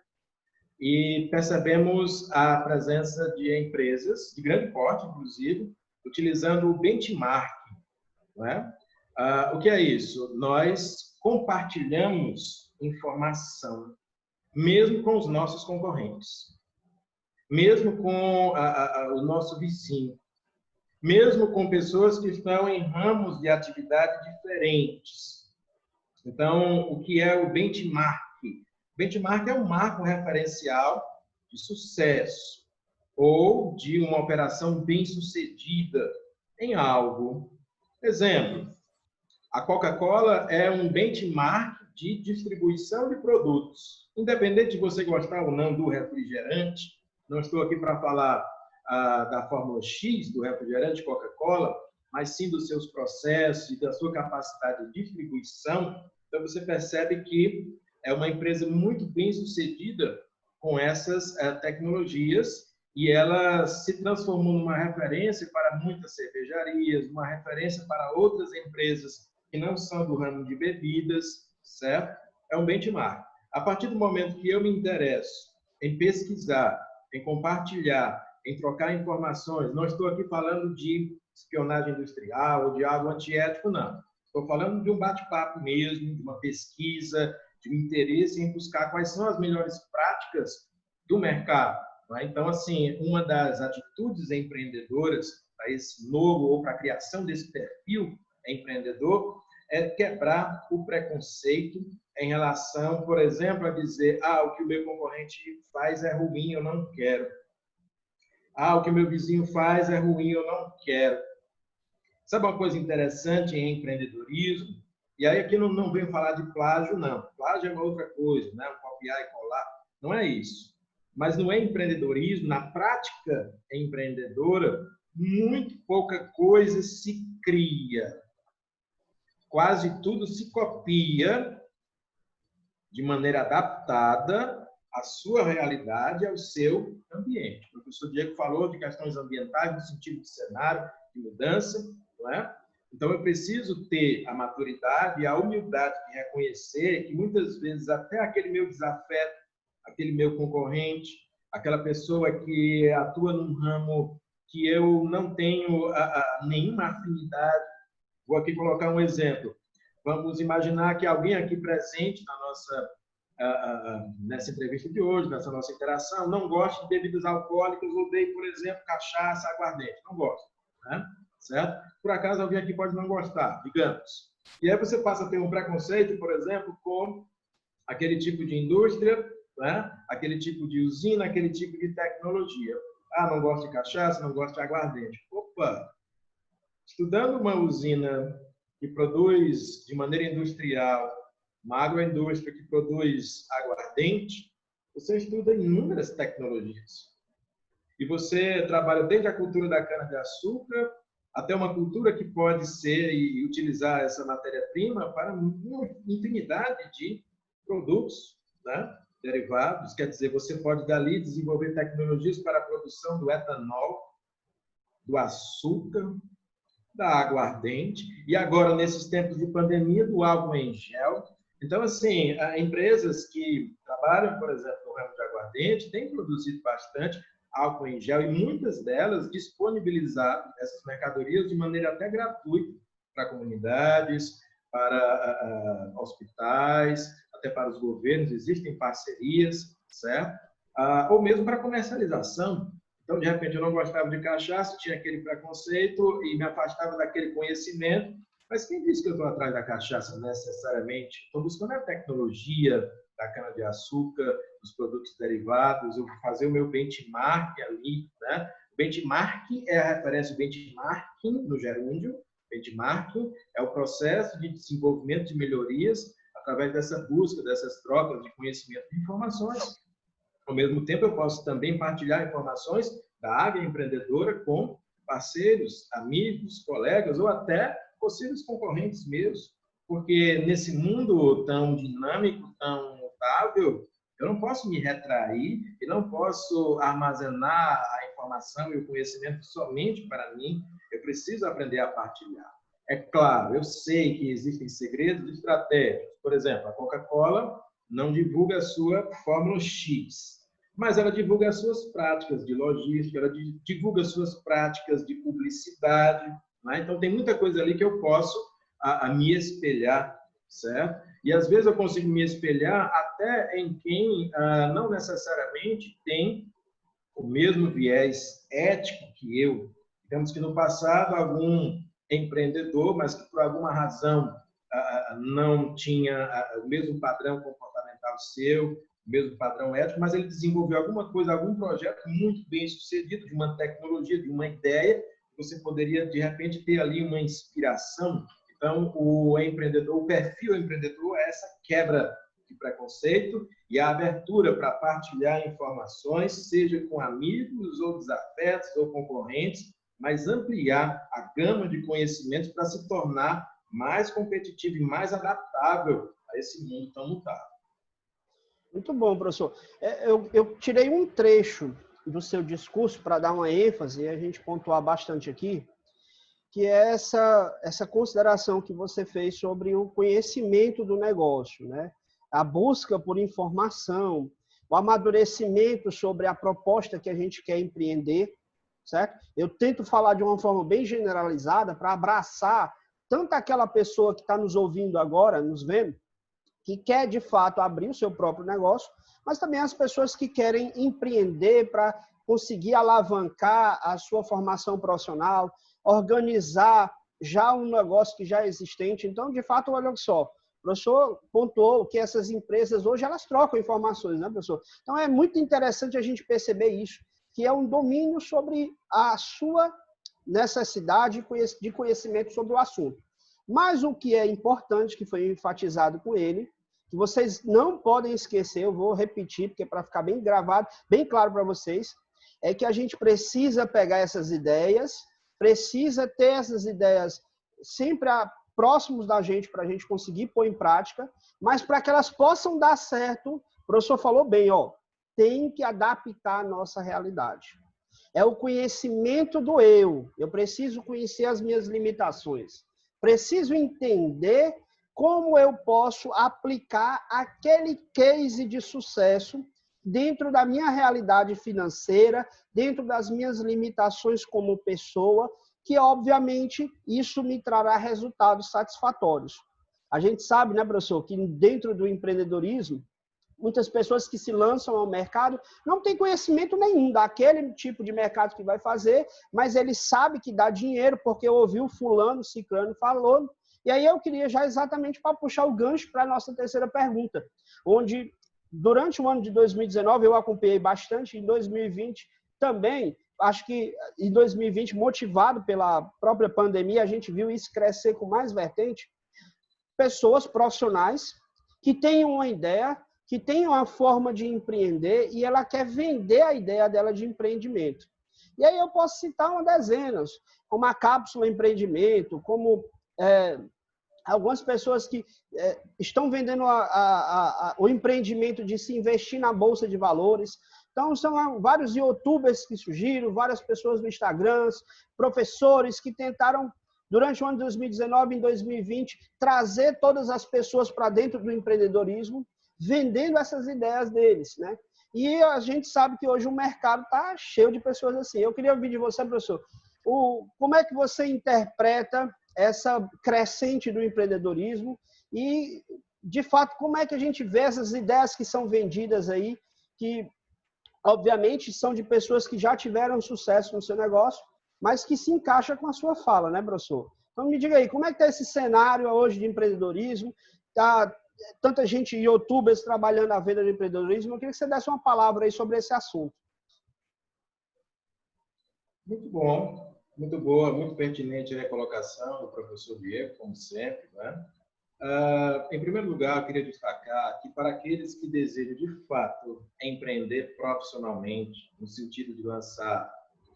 e percebemos a presença de empresas, de grande porte, inclusive, utilizando o benchmarking. Não é? O que é isso? Nós compartilhamos informação, mesmo com os nossos concorrentes, mesmo com o nosso vizinho, mesmo com pessoas que estão em ramos de atividade diferentes. Então, o que é o benchmark? Benchmark é um marco referencial de sucesso ou de uma operação bem-sucedida em algo. Exemplo, a Coca-Cola é um benchmark de distribuição de produtos. Independente de você gostar ou não do refrigerante, não estou aqui para falar da fórmula X do refrigerante Coca-Cola, mas sim dos seus processos e da sua capacidade de distribuição. Então, você percebe que é uma empresa muito bem sucedida com essas tecnologias e ela se transformou numa referência para muitas cervejarias, uma referência para outras empresas que não são do ramo de bebidas, certo? É um benchmark. A partir do momento que eu me interesso em pesquisar, em compartilhar, em trocar informações, não estou aqui falando de espionagem industrial ou de algo antiético, não. Estou falando de um bate-papo mesmo, de uma pesquisa, de um interesse em buscar quais são as melhores práticas do mercado. Né? Então, assim, uma das atitudes empreendedoras, esse novo ou para a criação desse perfil empreendedor é quebrar o preconceito em relação, por exemplo, a dizer o que o meu concorrente faz é ruim, eu não quero. O que o meu vizinho faz é ruim, eu não quero. Sabe uma coisa interessante em empreendedorismo? E aí aqui não venho falar de plágio, não. Plágio é uma outra coisa, né? Copiar e colar. Não é isso. Mas no empreendedorismo, na prática empreendedora, muito pouca coisa se cria. Quase tudo se copia de maneira adaptada à sua realidade, ao seu ambiente. O professor Diego falou de questões ambientais no sentido de cenário, de mudança, não é? Então, eu preciso ter a maturidade e a humildade de reconhecer que, muitas vezes, até aquele meu desafeto, aquele meu concorrente, aquela pessoa que atua num ramo que eu não tenho nenhuma afinidade. Vou aqui colocar um exemplo. Vamos imaginar que alguém aqui presente na nossa, nessa entrevista de hoje, nessa nossa interação, não gosta de bebidas alcoólicas, odeia, por exemplo, cachaça, aguardente. Não gosta, né? Certo? Por acaso, alguém aqui pode não gostar, digamos. E aí você passa a ter um preconceito, por exemplo, com aquele tipo de indústria, né? Aquele tipo de usina, aquele tipo de tecnologia. Não gosto de cachaça, não gosto de aguardente. Opa! Estudando uma usina que produz de maneira industrial, uma agroindústria que produz aguardente, você estuda inúmeras tecnologias. E você trabalha desde a cultura da cana-de-açúcar até uma cultura que pode ser e utilizar essa matéria-prima para uma infinidade de produtos, né, derivados. Quer dizer, você pode dali desenvolver tecnologias para a produção do etanol, do açúcar, da aguardente e agora, nesses tempos de pandemia, do álcool em gel. Então, assim, empresas que trabalham, por exemplo, no ramo de aguardente, têm produzido bastante álcool em gel e muitas delas disponibilizaram essas mercadorias de maneira até gratuita para comunidades, para hospitais, até para os governos, existem parcerias, certo? Ou mesmo para comercialização. Então, de repente, eu não gostava de cachaça, tinha aquele preconceito e me afastava daquele conhecimento. Mas quem disse que eu estou atrás da cachaça necessariamente? Estou buscando a tecnologia da cana-de-açúcar, dos produtos derivados, eu vou fazer o meu benchmark ali, né? Benchmarking é a referência, benchmarking no gerúndio. Benchmarking é o processo de desenvolvimento de melhorias através dessa busca, dessas trocas de conhecimento e informações. Ao mesmo tempo, eu posso também partilhar informações da área empreendedora com parceiros, amigos, colegas ou até possíveis concorrentes meus, porque nesse mundo tão dinâmico, tão mutável, eu não posso me retrair e não posso armazenar a informação e o conhecimento somente para mim. Eu preciso aprender a partilhar. É claro, eu sei que existem segredos e estratégias. Por exemplo, a Coca-Cola não divulga a sua Fórmula X, mas ela divulga as suas práticas de logística, ela divulga as suas práticas de publicidade, né? Então, tem muita coisa ali que eu posso me espelhar, certo? E, às vezes, eu consigo me espelhar até em quem não necessariamente tem o mesmo viés ético que eu. Digamos que, no passado, algum empreendedor, mas que, por alguma razão, não tinha o mesmo padrão comportamental seu, o mesmo padrão ético, mas ele desenvolveu alguma coisa, algum projeto muito bem sucedido, de uma tecnologia, de uma ideia, você poderia, de repente, ter ali uma inspiração. Então, o empreendedor, o perfil empreendedor é essa quebra de preconceito e a abertura para partilhar informações, seja com amigos, ou desafetos, ou concorrentes, mas ampliar a gama de conhecimentos para se tornar mais competitivo e mais adaptável a esse mundo tão mutável. Muito bom, professor. Eu tirei um trecho do seu discurso para dar uma ênfase e a gente pontuar bastante aqui, que é essa consideração que você fez sobre o conhecimento do negócio, né? A busca por informação, o amadurecimento sobre a proposta que a gente quer empreender, certo? Eu tento falar de uma forma bem generalizada para abraçar tanto aquela pessoa que está nos ouvindo agora, nos vendo, que quer, de fato, abrir o seu próprio negócio, mas também as pessoas que querem empreender para conseguir alavancar a sua formação profissional, organizar já um negócio que já é existente. Então, de fato, olha só, o professor pontuou que essas empresas hoje elas trocam informações, né, professor? Então, é muito interessante a gente perceber isso, que é um domínio sobre a sua necessidade de conhecimento sobre o assunto. Mas o que é importante, que foi enfatizado com ele, que vocês não podem esquecer, eu vou repetir, porque é para ficar bem gravado, bem claro para vocês, é que a gente precisa pegar essas ideias, precisa ter essas ideias sempre próximos da gente para a gente conseguir pôr em prática, mas para que elas possam dar certo, o professor falou bem, ó, tem que adaptar a nossa realidade. É o conhecimento do eu preciso conhecer as minhas limitações, preciso entender como eu posso aplicar aquele case de sucesso dentro da minha realidade financeira, dentro das minhas limitações como pessoa, que, obviamente, isso me trará resultados satisfatórios. A gente sabe, né, professor, que dentro do empreendedorismo, muitas pessoas que se lançam ao mercado não têm conhecimento nenhum daquele tipo de mercado que vai fazer, mas ele sabe que dá dinheiro porque ouviu fulano, ciclano falou. E aí eu queria já exatamente para puxar o gancho para a nossa terceira pergunta, onde durante o ano de 2019 eu acompanhei bastante, em 2020 também, acho que em 2020, motivado pela própria pandemia, a gente viu isso crescer com mais vertente, pessoas profissionais que têm uma ideia, que tem uma forma de empreender e ela quer vender a ideia dela de empreendimento. E aí eu posso citar uma dezenas, como a Cápsula Empreendimento, como algumas pessoas que estão vendendo o empreendimento de se investir na Bolsa de Valores. Então, são vários youtubers que surgiram, várias pessoas no Instagram, professores que tentaram, durante o ano de 2019 e 2020, trazer todas as pessoas para dentro do empreendedorismo, vendendo essas ideias deles, né? E a gente sabe que hoje o mercado está cheio de pessoas assim. Eu queria ouvir de você, professor, como é que você interpreta essa crescente do empreendedorismo e, de fato, como é que a gente vê essas ideias que são vendidas aí, que, obviamente, são de pessoas que já tiveram sucesso no seu negócio, mas que se encaixa com a sua fala, né, professor? Então, me diga aí, como é que está esse cenário hoje de empreendedorismo? Tá tanta gente, youtubers, trabalhando a venda de empreendedorismo. Eu queria que você desse uma palavra aí sobre esse assunto. Muito bom, muito boa, muito pertinente a colocação do professor Diego, como sempre, né? Em primeiro lugar, eu queria destacar que para aqueles que desejam, de fato, empreender profissionalmente, no sentido de lançar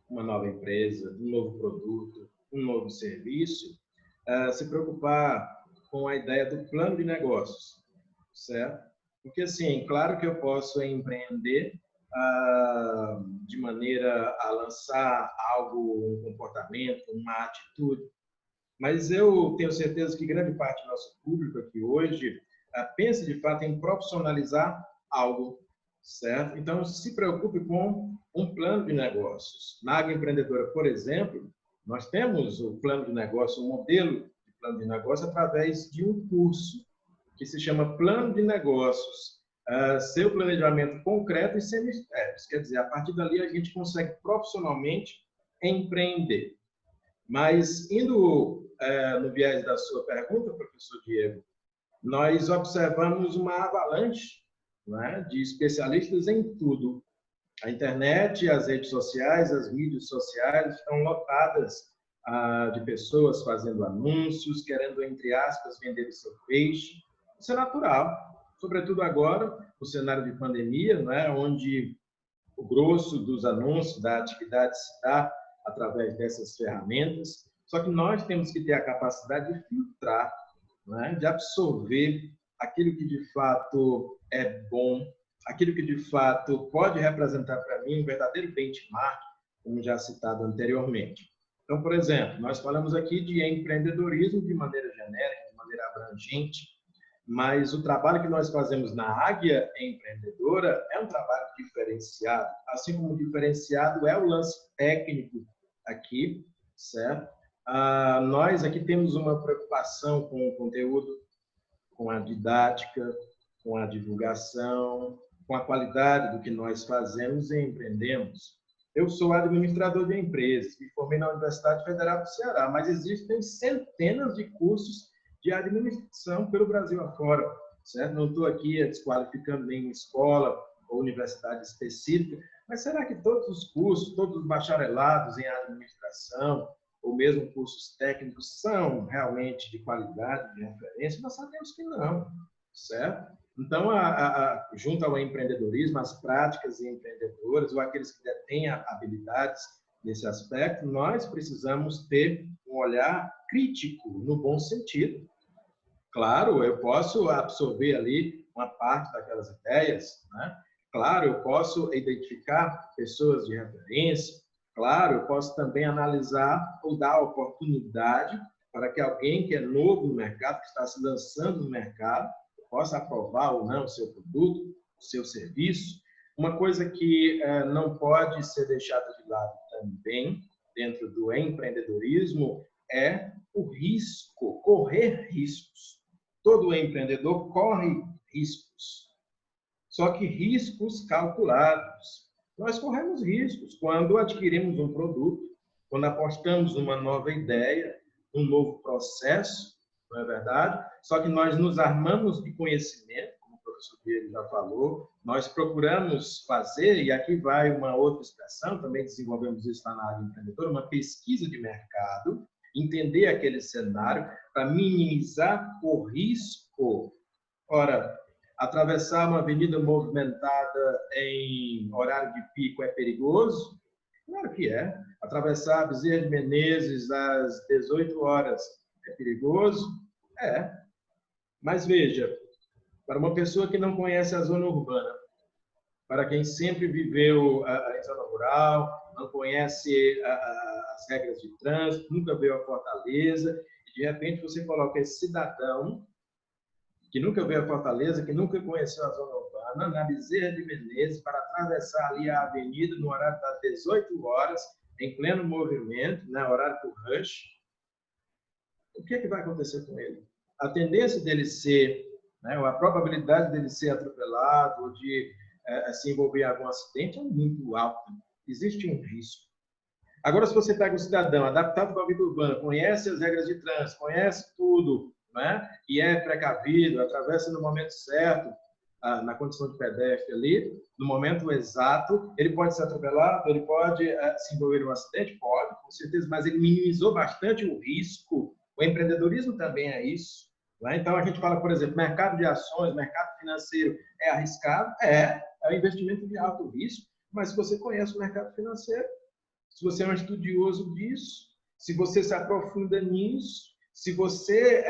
uma nova empresa, um novo produto, um novo serviço, se preocupar com a ideia do plano de negócios, certo? Porque, assim, claro que eu posso empreender de maneira a lançar algo, um comportamento, uma atitude, mas eu tenho certeza que grande parte do nosso público aqui hoje pensa, de fato, em profissionalizar algo, certo? Então, se preocupe com um plano de negócios. Na Agroempreendedora, por exemplo, nós temos o plano de negócio, o modelo plano de negócio através de um curso que se chama Plano de Negócios. Seu planejamento concreto e semestérios. Quer dizer, a partir dali a gente consegue profissionalmente empreender. Mas, indo no viés da sua pergunta, professor Diego, nós observamos uma avalanche, né, de especialistas em tudo. A internet, as redes sociais, as mídias sociais estão lotadas de pessoas fazendo anúncios, querendo, entre aspas, vender o seu peixe. Isso é natural, sobretudo agora, no cenário de pandemia, né, onde o grosso dos anúncios da atividade se dá através dessas ferramentas. Só que nós temos que ter a capacidade de filtrar, né, de absorver aquilo que de fato é bom, aquilo que de fato pode representar para mim um verdadeiro benchmark, como já citado anteriormente. Então, por exemplo, nós falamos aqui de empreendedorismo de maneira genérica, de maneira abrangente, mas o trabalho que nós fazemos na Águia Empreendedora é um trabalho diferenciado, assim como diferenciado é o lance técnico aqui, certo? Nós aqui temos uma preocupação com o conteúdo, com a didática, com a divulgação, com a qualidade do que nós fazemos e empreendemos. Eu sou administrador de empresas, me formei na Universidade Federal do Ceará, mas existem centenas de cursos de administração pelo Brasil afora, certo? Não estou aqui desqualificando nenhuma escola ou universidade específica, mas será que todos os cursos, todos os bacharelados em administração, ou mesmo cursos técnicos, são realmente de qualidade, de referência? Nós sabemos que não, certo? Então, junto ao empreendedorismo, as práticas empreendedoras, ou aqueles que detêm habilidades nesse aspecto, nós precisamos ter um olhar crítico, no bom sentido. Claro, eu posso absorver ali uma parte daquelas ideias, né? Claro, eu posso identificar pessoas de referência. Claro, eu posso também analisar ou dar oportunidade para que alguém que é novo no mercado, que está se lançando no mercado, possa aprovar ou não o seu produto, o seu serviço. Uma coisa que não pode ser deixada de lado também, dentro do empreendedorismo, é o risco, correr riscos. Todo empreendedor corre riscos, só que riscos calculados. Nós corremos riscos quando adquirimos um produto, quando apostamos numa nova ideia, um novo processo, não é verdade? Só que nós nos armamos de conhecimento, como o professor Diego já falou, nós procuramos fazer, e aqui vai uma outra expressão, também desenvolvemos isso na área empreendedora, uma pesquisa de mercado, entender aquele cenário para minimizar o risco. Ora, atravessar uma avenida movimentada em horário de pico é perigoso? Claro que é. Atravessar Bezerra de Menezes às 18 horas é perigoso? É. Mas veja, para uma pessoa que não conhece a zona urbana, para quem sempre viveu em zona rural, não conhece as regras de trânsito, nunca veio a Fortaleza, e de repente você coloca esse cidadão que nunca veio a Fortaleza, que nunca conheceu a zona urbana, na Bezerra de Menezes, para atravessar ali a avenida no horário das 18 horas, em pleno movimento, né, horário do rush, o que é que vai acontecer com ele? A tendência dele ser, né, a probabilidade dele ser atropelado ou de se envolver em algum acidente é muito alta. Existe um risco. Agora, se você pega um cidadão adaptado para a vida urbana, conhece as regras de trânsito, conhece tudo, né, e é precavido, atravessa no momento certo, na condição de pedestre ali, no momento exato, ele pode ser atropelado, ele pode se envolver em um acidente? Pode, com certeza, mas ele minimizou bastante o risco. O empreendedorismo também é isso. Né? Então, a gente fala, por exemplo, mercado de ações, mercado financeiro é arriscado? É um investimento de alto risco, mas se você conhece o mercado financeiro, se você é um estudioso disso, se você se aprofunda nisso, se você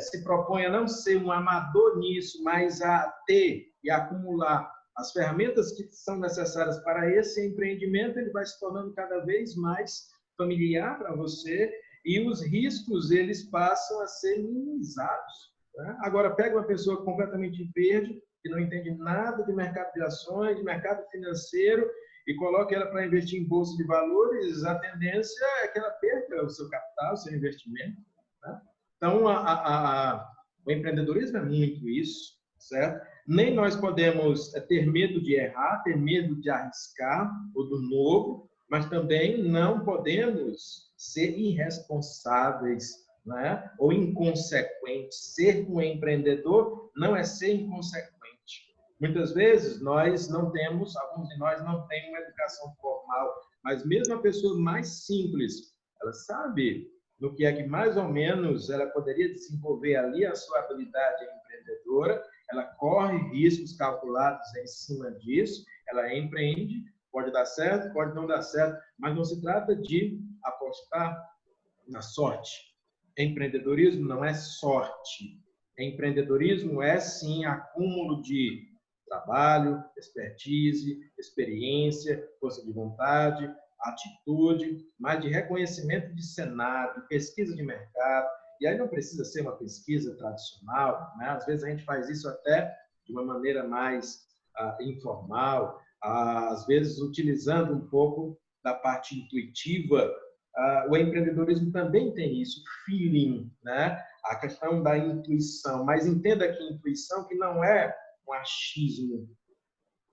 se propõe a não ser um amador nisso, mas a ter e acumular as ferramentas que são necessárias para esse empreendimento, ele vai se tornando cada vez mais familiar para você e os riscos eles passam a ser minimizados. Né? Agora, pega uma pessoa completamente verde, que não entende nada de mercado de ações, de mercado financeiro, e coloca ela para investir em bolsa de valores, a tendência é que ela perca o seu capital, o seu investimento. Né? Então, o empreendedorismo é muito isso, certo? Nem nós podemos ter medo de errar, ter medo de arriscar ou do novo, mas também não podemos ser irresponsáveis, né? Ou inconsequentes. Ser um empreendedor não é ser inconsequente. Muitas vezes nós não temos, alguns de nós não têm uma educação formal, mas mesmo a pessoa mais simples, ela sabe no que é que mais ou menos ela poderia desenvolver ali a sua habilidade empreendedora, ela corre riscos calculados em cima disso, ela empreende, pode dar certo, pode não dar certo, mas não se trata de apostar na sorte. Empreendedorismo não é sorte. Empreendedorismo é, sim, acúmulo de trabalho, expertise, experiência, força de vontade, atitude, mas de reconhecimento de cenário, pesquisa de mercado. E aí não precisa ser uma pesquisa tradicional, né? Às vezes a gente faz isso até de uma maneira mais informal, às vezes utilizando um pouco da parte intuitiva. O empreendedorismo também tem isso, feeling, né? A questão da intuição. Mas entenda que intuição que não é um achismo,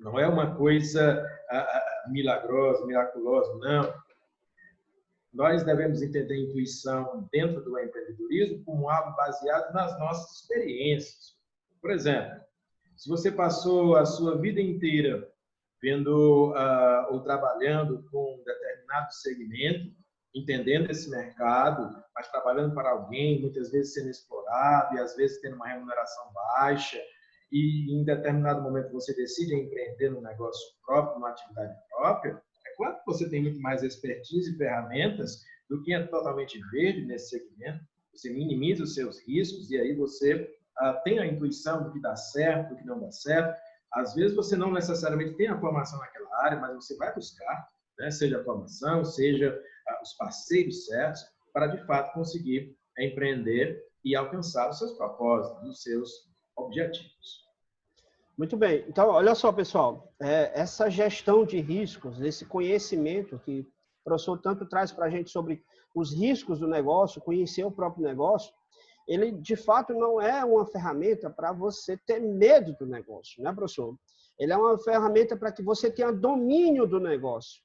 Não é uma coisa milagrosa, miraculosa, não. Nós devemos entender a intuição dentro do empreendedorismo como algo baseado nas nossas experiências. Por exemplo, se você passou a sua vida inteira vendo ou trabalhando com um determinado segmento, entendendo esse mercado, mas trabalhando para alguém, muitas vezes sendo explorado e às vezes tendo uma remuneração baixa, e em determinado momento você decide empreender num negócio próprio, numa atividade própria, é claro que você tem muito mais expertise e ferramentas do que é totalmente verde nesse segmento. Você minimiza os seus riscos e aí você tem a intuição do que dá certo, do que não dá certo. Às vezes você não necessariamente tem a formação naquela área, mas você vai buscar, né, seja a formação, seja os parceiros certos, para de fato conseguir empreender e alcançar os seus propósitos, os seus objetivos. Muito bem. Então, olha só, pessoal, essa gestão de riscos, esse conhecimento que o professor tanto traz para a gente sobre os riscos do negócio, conhecer o próprio negócio, ele, de fato, não é uma ferramenta para você ter medo do negócio, né, professor? Ele é uma ferramenta para que você tenha domínio do negócio.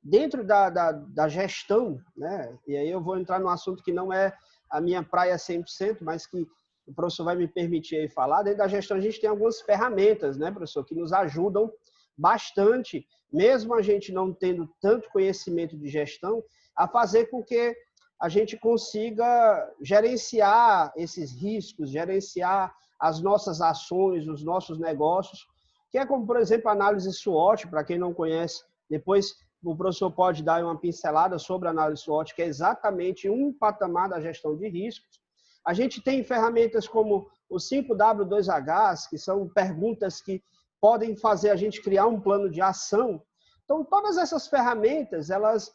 Dentro da gestão, né, e aí eu vou entrar num assunto que não é a minha praia 100%, mas que o professor vai me permitir aí falar. Dentro da gestão a gente tem algumas ferramentas, né, professor, que nos ajudam bastante, mesmo a gente não tendo tanto conhecimento de gestão, a fazer com que a gente consiga gerenciar esses riscos, gerenciar as nossas ações, os nossos negócios, que é como, por exemplo, a análise SWOT, para quem não conhece, depois o professor pode dar uma pincelada sobre a análise SWOT, que é exatamente um patamar da gestão de riscos. A gente tem ferramentas como o 5W2H, que são perguntas que podem fazer a gente criar um plano de ação. Então, todas essas ferramentas, elas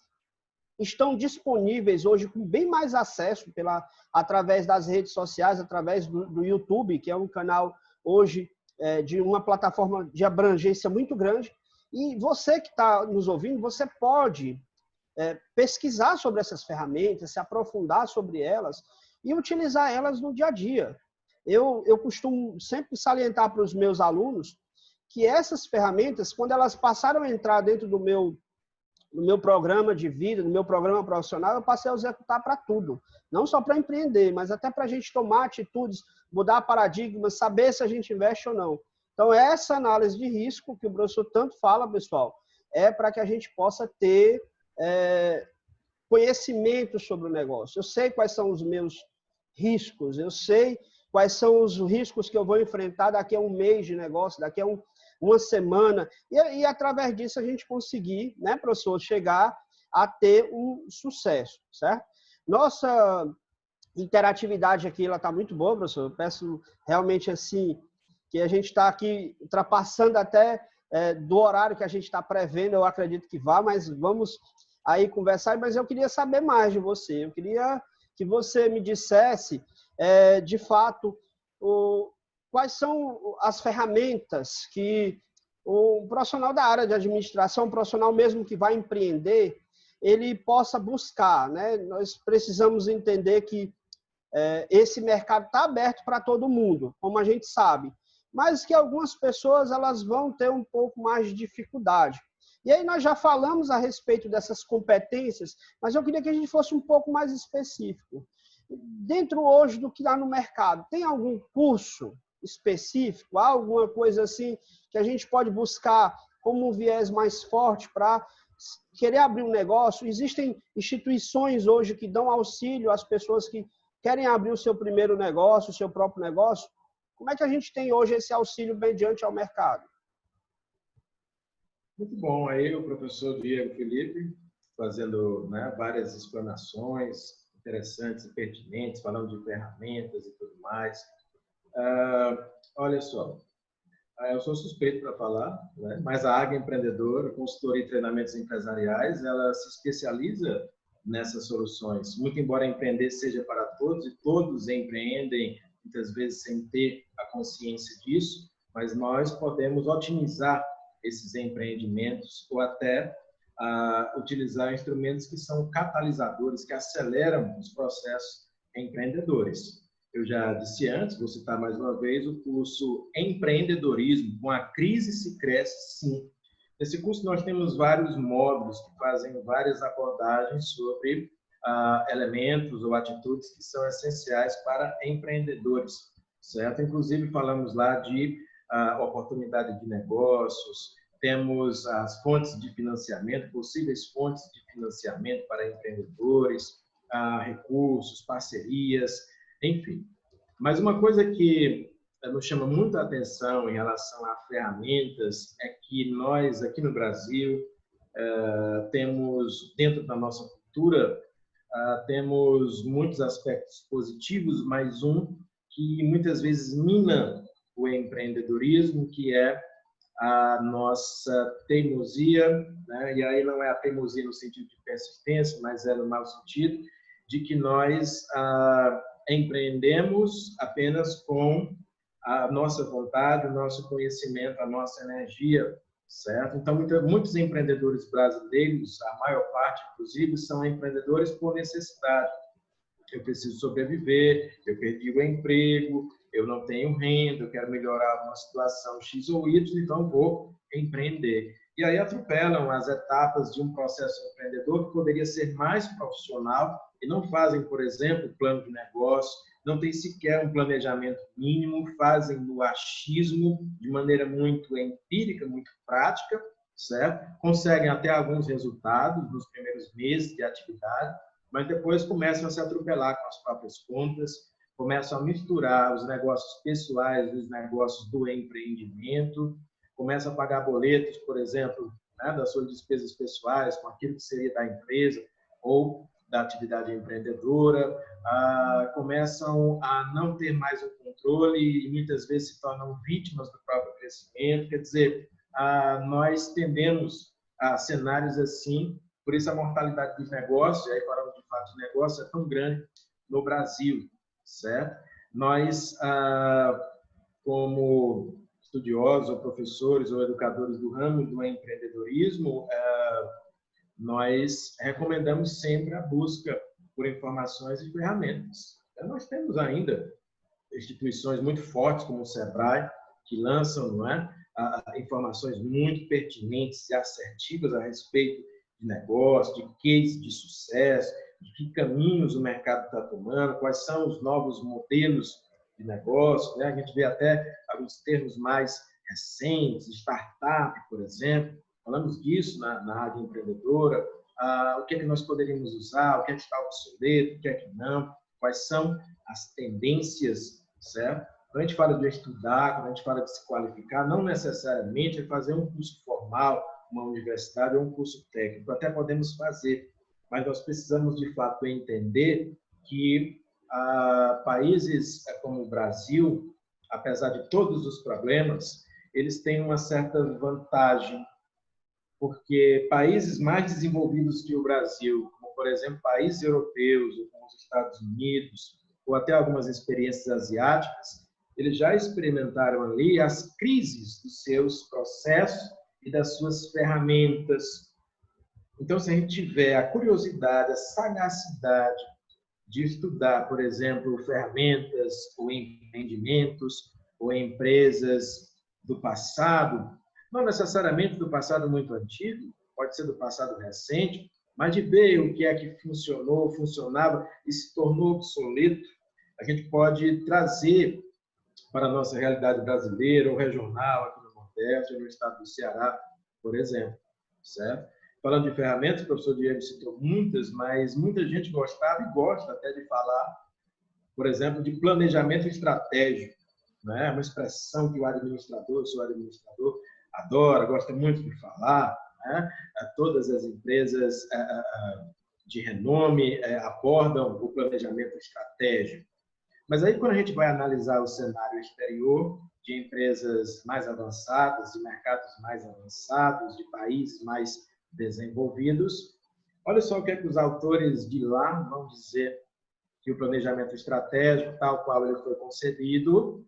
estão disponíveis hoje com bem mais acesso através das redes sociais, através do YouTube, que é um canal hoje de uma plataforma de abrangência muito grande. E você que está nos ouvindo, você pode pesquisar sobre essas ferramentas, se aprofundar sobre elas e utilizar elas no dia a dia. Eu costumo sempre salientar para os meus alunos que essas ferramentas, quando elas passaram a entrar dentro do meu programa de vida, no meu programa profissional, eu passei a executar para tudo. Não só para empreender, mas até para a gente tomar atitudes, mudar paradigmas, saber se a gente investe ou não. Então, essa análise de risco que o professor tanto fala, pessoal, é para que a gente possa ter conhecimento sobre o negócio. Eu sei quais são os meus riscos, eu sei quais são os riscos que eu vou enfrentar daqui a um mês de negócio, daqui a uma semana, e através disso a gente conseguir, né, professor, chegar a ter um sucesso, certo? Nossa interatividade aqui, ela está muito boa, professor. Eu peço realmente assim, que a gente está aqui ultrapassando até do horário que a gente está prevendo, eu acredito que vá, mas vamos aí conversar, mas eu queria saber mais de você, eu queria que você me dissesse, de fato, quais são as ferramentas que o profissional da área de administração, um profissional mesmo que vai empreender, ele possa buscar, né? Nós precisamos entender que esse mercado está aberto para todo mundo, como a gente sabe, mas que algumas pessoas elas vão ter um pouco mais de dificuldade. E aí nós já falamos a respeito dessas competências, mas eu queria que a gente fosse um pouco mais específico. Dentro hoje do que há no mercado, tem algum curso específico, há alguma coisa assim que a gente pode buscar como um viés mais forte para querer abrir um negócio? Existem instituições hoje que dão auxílio às pessoas que querem abrir o seu primeiro negócio, o seu próprio negócio. Como é que a gente tem hoje esse auxílio mediante ao mercado? Muito bom. Aí o professor Diego Felipe fazendo, né, várias explanações interessantes e pertinentes, falando de ferramentas e tudo mais. Olha só, eu sou suspeito para falar, né? Mas a Águia Empreendedora, consultoria e treinamentos empresariais, ela se especializa nessas soluções. Muito embora empreender seja para todos, e todos empreendem, muitas vezes sem ter a consciência disso, mas nós podemos otimizar esses empreendimentos ou até utilizar instrumentos que são catalisadores, que aceleram os processos empreendedores. eu já disse antes, vou citar mais uma vez, o curso Empreendedorismo, com a crise se cresce sim. Nesse curso nós temos vários módulos que fazem várias abordagens sobre elementos ou atitudes que são essenciais para empreendedores, certo? Inclusive falamos lá de oportunidade de negócios, temos as fontes de financiamento, possíveis fontes de financiamento para empreendedores, recursos, parcerias, enfim. Mas uma coisa que nos chama muita atenção em relação a ferramentas é que nós, aqui no Brasil, temos, dentro da nossa cultura, temos muitos aspectos positivos, mas um que muitas vezes mina o empreendedorismo, que é a nossa teimosia, né? E aí não é a teimosia no sentido de persistência, mas é no mau sentido, de que nós empreendemos apenas com a nossa vontade, o nosso conhecimento, a nossa energia, certo? Então, muitos empreendedores brasileiros, a maior parte, inclusive, são empreendedores por necessidade. Eu preciso sobreviver, eu perdi o emprego, eu não tenho renda, eu quero melhorar uma situação X ou Y, então vou empreender. E aí atropelam as etapas de um processo empreendedor que poderia ser mais profissional e não fazem, por exemplo, plano de negócio, não tem sequer um planejamento mínimo, fazem no achismo de maneira muito empírica, muito prática, certo? Conseguem até alguns resultados nos primeiros meses de atividade, mas depois começam a se atropelar com as próprias contas, começam a misturar os negócios pessoais e os negócios do empreendimento, começam a pagar boletos, por exemplo, né, das suas despesas pessoais com aquilo que seria da empresa ou da atividade empreendedora, começam a não ter mais o controle e muitas vezes se tornam vítimas do próprio crescimento. Quer dizer, nós tendemos a cenários assim, por isso a mortalidade dos negócios, e aí falando de fato de negócio, é tão grande no Brasil, certo? Nós, como estudiosos ou professores ou educadores do ramo do empreendedorismo, nós recomendamos sempre a busca por informações e ferramentas. Nós temos ainda instituições muito fortes como o Sebrae, que lançam, não é, informações muito pertinentes e assertivas a respeito de negócio, de case de sucesso, de que caminhos o mercado está tomando, quais são os novos modelos de negócio, né? A gente vê até alguns termos mais recentes, startup, por exemplo, falamos disso na área empreendedora, o que é que nós poderíamos usar, o que é que está obsoleto, o que é que não, quais são as tendências, certo? Quando a gente fala de estudar, quando a gente fala de se qualificar, não necessariamente é fazer um curso formal, uma universidade ou um curso técnico, até podemos fazer, mas nós precisamos de fato entender que países como o Brasil, apesar de todos os problemas, eles têm uma certa vantagem, porque países mais desenvolvidos que o Brasil, como por exemplo países europeus, ou como os Estados Unidos, ou até algumas experiências asiáticas, eles já experimentaram ali as crises dos seus processos e das suas ferramentas. Então, se a gente tiver a curiosidade, a sagacidade de estudar, por exemplo, ferramentas ou empreendimentos ou empresas do passado, não necessariamente do passado muito antigo, pode ser do passado recente, mas de ver o que é que funcionou, funcionava e se tornou obsoleto, a gente pode trazer para a nossa realidade brasileira ou regional, aqui no Nordeste, no estado do Ceará, por exemplo, certo? Falando de ferramentas, o professor Diego citou muitas, mas muita gente gostava e gosta até de falar, por exemplo, de planejamento estratégico, né? Uma expressão que o administrador, adora, gosta muito de falar, né? Todas as empresas de renome abordam o planejamento estratégico. Mas aí, quando a gente vai analisar o cenário exterior de empresas mais avançadas, de mercados mais avançados, de países mais desenvolvidos, olha só o que é que os autores de lá vão dizer, que o planejamento estratégico, tal qual ele foi concebido,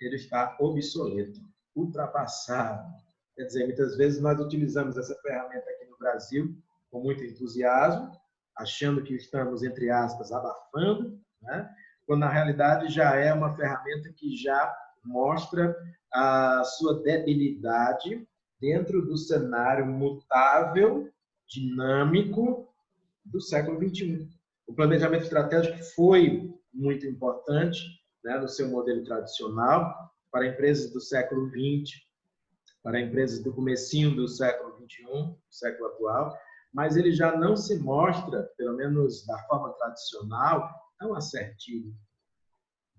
ele está obsoleto, ultrapassado. Quer dizer, muitas vezes nós utilizamos essa ferramenta aqui no Brasil com muito entusiasmo, achando que estamos, entre aspas, abafando, né? quando na realidade já é uma ferramenta que já mostra a sua debilidade dentro do cenário mutável, dinâmico do século XXI. O planejamento estratégico foi muito importante, né, no seu modelo tradicional para empresas do século XX, para empresas do comecinho do século XXI, século atual, mas ele já não se mostra, pelo menos da forma tradicional, tão assertivo,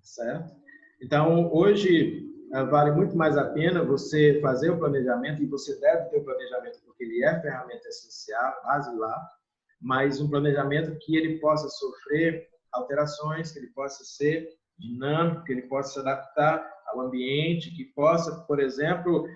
certo? Então, hoje, vale muito mais a pena você fazer o planejamento, e você deve ter o planejamento, porque ele é ferramenta essencial, basilar, mas um planejamento que ele possa sofrer alterações, que ele possa ser dinâmico, que ele possa se adaptar ao ambiente, que possa, por exemplo,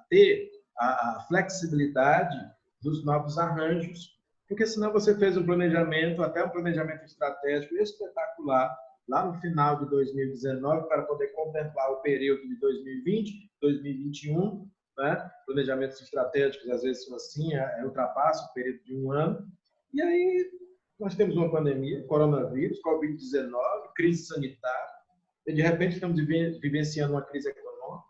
ter a flexibilidade dos novos arranjos. Porque senão você fez um planejamento, até um planejamento estratégico espetacular, lá no final de 2019, para poder contemplar o período de 2020, 2021, né? Planejamentos estratégicos, às vezes, são assim, ultrapassam o período de um ano. E aí, nós temos uma pandemia, coronavírus, Covid-19, crise sanitária, e de repente estamos vivenciando uma crise econômica,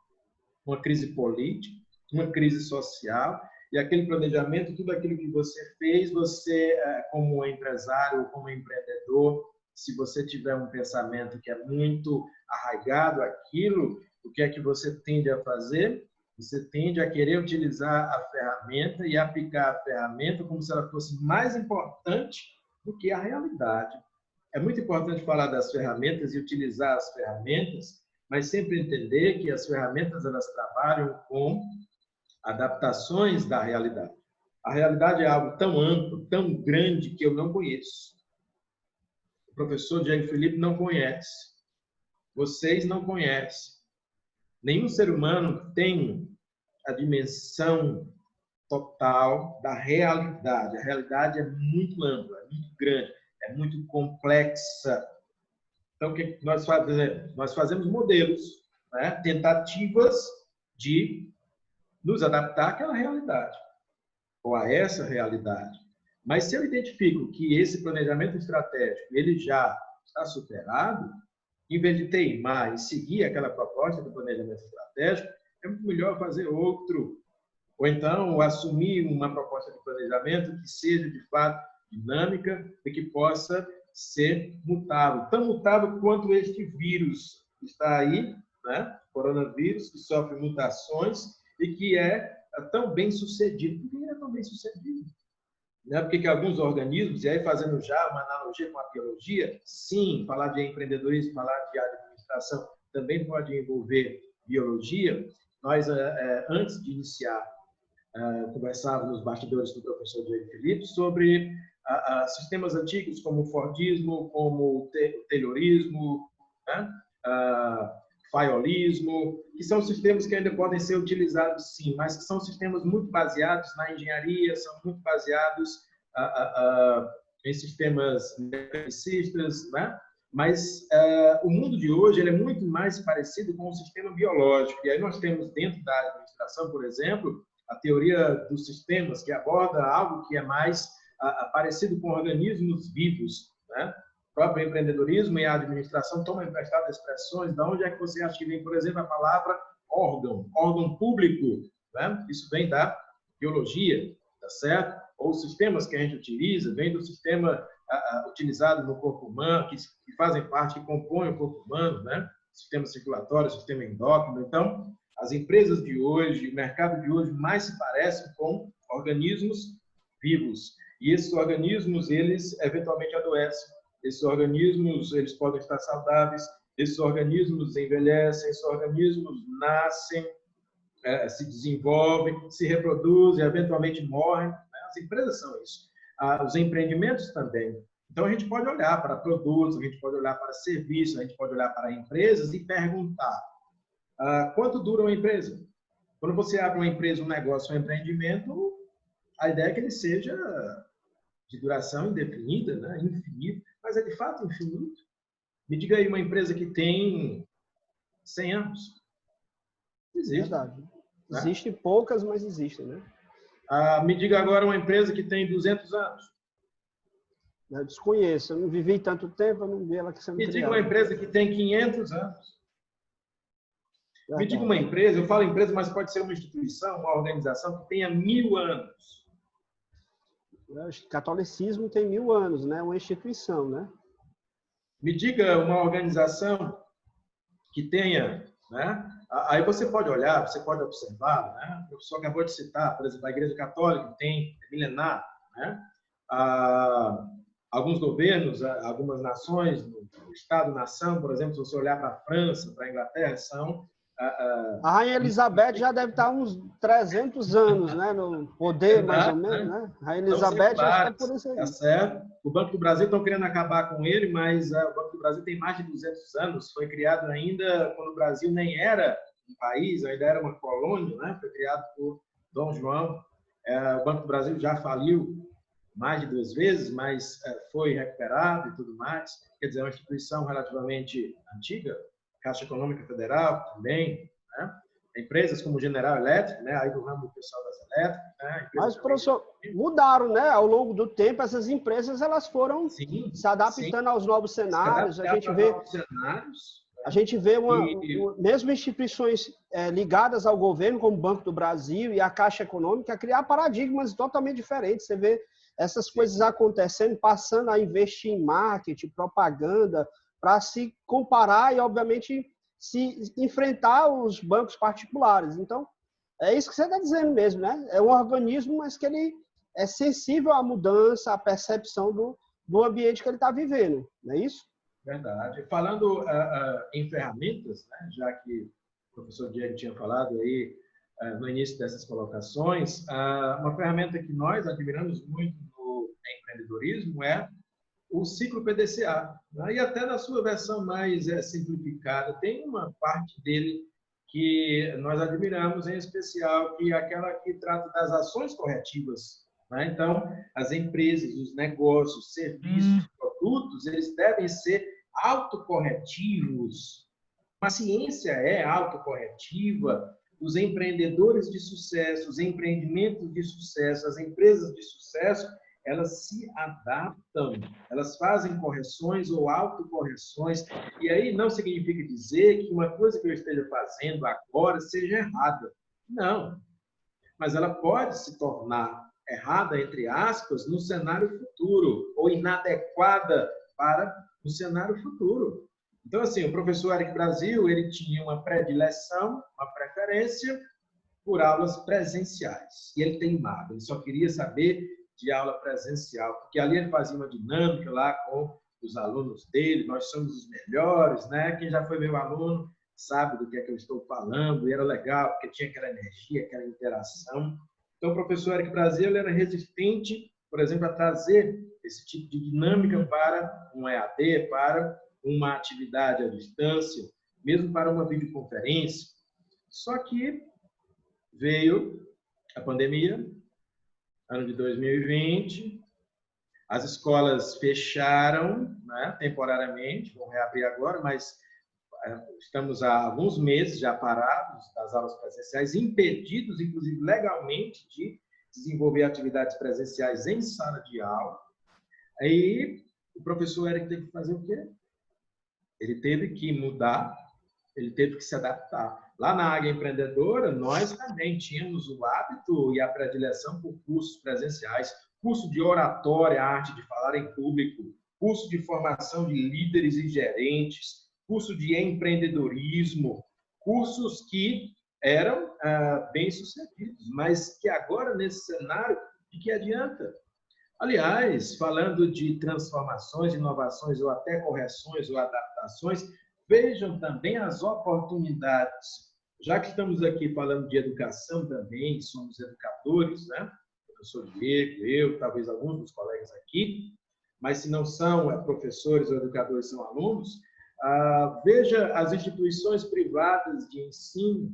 uma crise política, uma crise social, e aquele planejamento, tudo aquilo que você fez, você, como empresário, como empreendedor, se você tiver um pensamento que é muito arraigado àquilo, o que é que você tende a fazer? Você tende a querer utilizar a ferramenta e aplicar a ferramenta como se ela fosse mais importante do que a realidade. É muito importante falar das ferramentas e utilizar as ferramentas, mas sempre entender que as ferramentas elas trabalham com adaptações da realidade. A realidade é algo tão amplo, tão grande, que eu não conheço. O professor Diego Felipe não conhece. Vocês não conhecem. Nenhum ser humano tem a dimensão total da realidade. A realidade é muito ampla, é muito grande, é muito complexa. Então, o que nós fazemos? Nós fazemos modelos, né? Tentativas de nos adaptar àquela realidade, ou a essa realidade. Mas se eu identifico que esse planejamento estratégico ele já está superado, em vez de teimar e seguir aquela proposta do planejamento estratégico, é muito melhor fazer outro. Ou então assumir uma proposta de planejamento que seja, de fato, dinâmica e que possa ser mutável. Tão mutável quanto este vírus que está aí, né? Coronavírus, que sofre mutações e que é tão bem sucedido. Por que é tão bem sucedido? Né? Porque que alguns organismos, e aí fazendo já uma analogia com a biologia, sim, falar de empreendedorismo, falar de administração também pode envolver biologia. Nós, antes de iniciar, conversávamos nos bastidores do professor Diego Felipe sobre sistemas antigos como o Fordismo, como o Taylorismo, né? Fayolismo, que são sistemas que ainda podem ser utilizados, sim, mas que são sistemas muito baseados na engenharia, são muito baseados em sistemas mecanicistas, né? Mas o mundo de hoje ele é muito mais parecido com o sistema biológico. E aí nós temos dentro da administração, por exemplo, a teoria dos sistemas, que aborda algo que é mais parecido com organismos vivos, né? O próprio empreendedorismo e a administração tomam emprestadas expressões. De onde é que você acha que vem, por exemplo, a palavra órgão, órgão público, né? Isso vem da biologia, tá certo? Ou os sistemas que a gente utiliza, vem do sistema utilizado no corpo humano, que fazem parte, que compõem o corpo humano, né? Sistema circulatório, sistema endócrino. Então, as empresas de hoje, o mercado de hoje, mais se parecem com organismos vivos. E esses organismos, eles eventualmente adoecem. Esses organismos, eles podem estar saudáveis. Esses organismos envelhecem, esses organismos nascem, se desenvolvem, se reproduzem, eventualmente morrem. Né? As empresas são isso. Os empreendimentos também. Então, a gente pode olhar para produtos, a gente pode olhar para serviços, a gente pode olhar para empresas e perguntar: quanto dura uma empresa? Quando você abre uma empresa, um negócio, um empreendimento, a ideia é que ele seja de duração indefinida, né? Infinito, mas é de fato infinito. Me diga aí uma empresa que tem 100 anos. Existe. Verdade. Né? Existem poucas, mas existem, né? Me diga agora uma empresa que tem 200 anos. Eu desconheço, eu não vivi tanto tempo, eu não vi ela sendo Me criada. diga uma empresa que tem 500 anos. Me diga uma Verdade. empresa, eu falo empresa, mas pode ser uma instituição, uma organização que tenha 1000 anos. O catolicismo tem 1000 anos, né? Uma instituição, né? Me diga uma organização que tenha, né? Aí você pode olhar, você pode observar, né? O professor acabou de citar, por exemplo, a Igreja Católica tem milenar, né? Alguns governos, algumas nações, o Estado-nação, por exemplo, se você olhar para a França, para a Inglaterra, são A Rainha Elizabeth já deve estar uns 300 anos, né? No poder, mais ou exato, menos, né? né? A Rainha São Elizabeth já está seculares, por isso tá aí. certo? O Banco do Brasil estão querendo acabar com ele, mas o Banco do Brasil tem mais de 200 anos. Foi criado ainda quando o Brasil nem era um país, ainda era uma colônia, né? Foi criado por Dom João. O Banco do Brasil já faliu mais de 2 vezes, mas foi recuperado e tudo mais. Quer dizer, é uma instituição relativamente antiga. Caixa Econômica Federal também, né? Empresas como General Electric, né? Aí do ramo do pessoal das elétricas, né? Mas, professor, mudaram, né? Ao longo do tempo, essas empresas elas foram sim, se adaptando aos novos se cenários. adaptar para novos cenários. A gente vê E, mesmo instituições ligadas ao governo, como o Banco do Brasil e a Caixa Econômica, criar paradigmas totalmente diferentes. Você vê essas coisas acontecendo, passando a investir em marketing, propaganda, para se comparar e, obviamente, se enfrentar os bancos particulares. Então, é isso que você está dizendo mesmo, né? É um organismo, mas que ele é sensível à mudança, à percepção do ambiente que ele está vivendo, não é isso? verdade. Falando em ferramentas, né, já que o professor Diego tinha falado aí no início dessas colocações, uma ferramenta que nós admiramos muito no empreendedorismo é o ciclo PDCA. Né? E até na sua versão mais simplificada, tem uma parte dele que nós admiramos, em especial, que é aquela que trata das ações corretivas. Né? Então, as empresas, os negócios, serviços, produtos, eles devem ser autocorretivos. A ciência é autocorretiva, os empreendedores de sucesso, os empreendimentos de sucesso, as empresas de sucesso, elas se adaptam, elas fazem correções ou autocorreções, e aí não significa dizer que uma coisa que eu esteja fazendo agora seja errada. Não, mas ela pode se tornar errada, entre aspas, no cenário futuro, ou inadequada para o cenário futuro. Então, assim, o professor Eric Brasil, ele tinha uma predileção, uma preferência por aulas presenciais. E ele teimava, ele só queria saber de aula presencial, porque ali ele fazia uma dinâmica lá com os alunos dele, nós somos os melhores, né? Quem já foi meu aluno sabe do que é que eu estou falando, e era legal, porque tinha aquela energia, aquela interação. Então, o professor Eric Brasil, ele era resistente, por exemplo, a trazer esse tipo de dinâmica para um EAD, para uma atividade à distância, mesmo para uma videoconferência. Só que veio a pandemia, ano de 2020, as escolas fecharam, né, temporariamente, vão reabrir agora, mas estamos há alguns meses já parados das aulas presenciais, impedidos, inclusive legalmente, de desenvolver atividades presenciais em sala de aula. Aí o professor Eric teve que fazer o quê? Ele teve que mudar, ele teve que se adaptar. Lá na Águia Empreendedora, nós também tínhamos o hábito e a predileção por cursos presenciais, curso de oratória, arte de falar em público, curso de formação de líderes e gerentes, curso de empreendedorismo, cursos que eram bem-sucedidos, mas que agora, nesse cenário, de que adianta? Aliás, falando de transformações, inovações, ou até correções ou adaptações, vejam também as oportunidades. Já que estamos aqui falando de educação também, somos educadores, né? O professor Diego, eu, talvez alguns dos colegas aqui, mas se não são professores ou educadores, são alunos, veja as instituições privadas de ensino,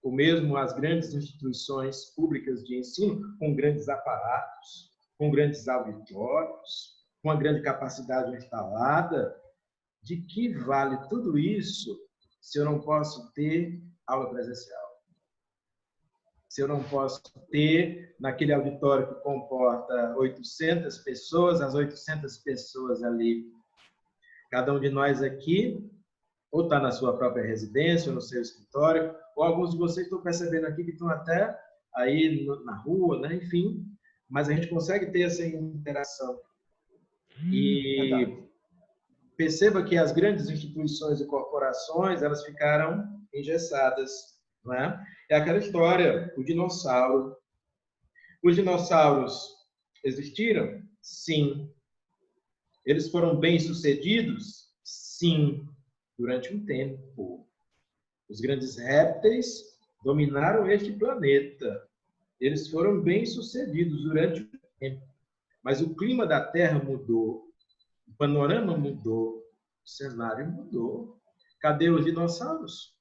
ou mesmo as grandes instituições públicas de ensino, com grandes aparatos, com grandes auditórios, com uma grande capacidade instalada. De que vale tudo isso se eu não posso ter aula presencial? se eu não posso ter naquele auditório que comporta 800 pessoas, as 800 pessoas ali, cada um de nós aqui, ou está na sua própria residência, ou no seu escritório, ou alguns de vocês estão percebendo aqui que estão até aí na rua, né? Enfim, mas a gente consegue ter essa interação. E perceba que as grandes instituições e corporações, elas ficaram engessadas, não é? É aquela história, o dinossauro. Os dinossauros existiram? Sim. Eles foram bem-sucedidos? Sim, durante um tempo. Os grandes répteis dominaram este planeta. Eles foram bem-sucedidos durante um tempo. Mas o clima da Terra mudou. O panorama mudou, o cenário mudou. Cadê os dinossauros?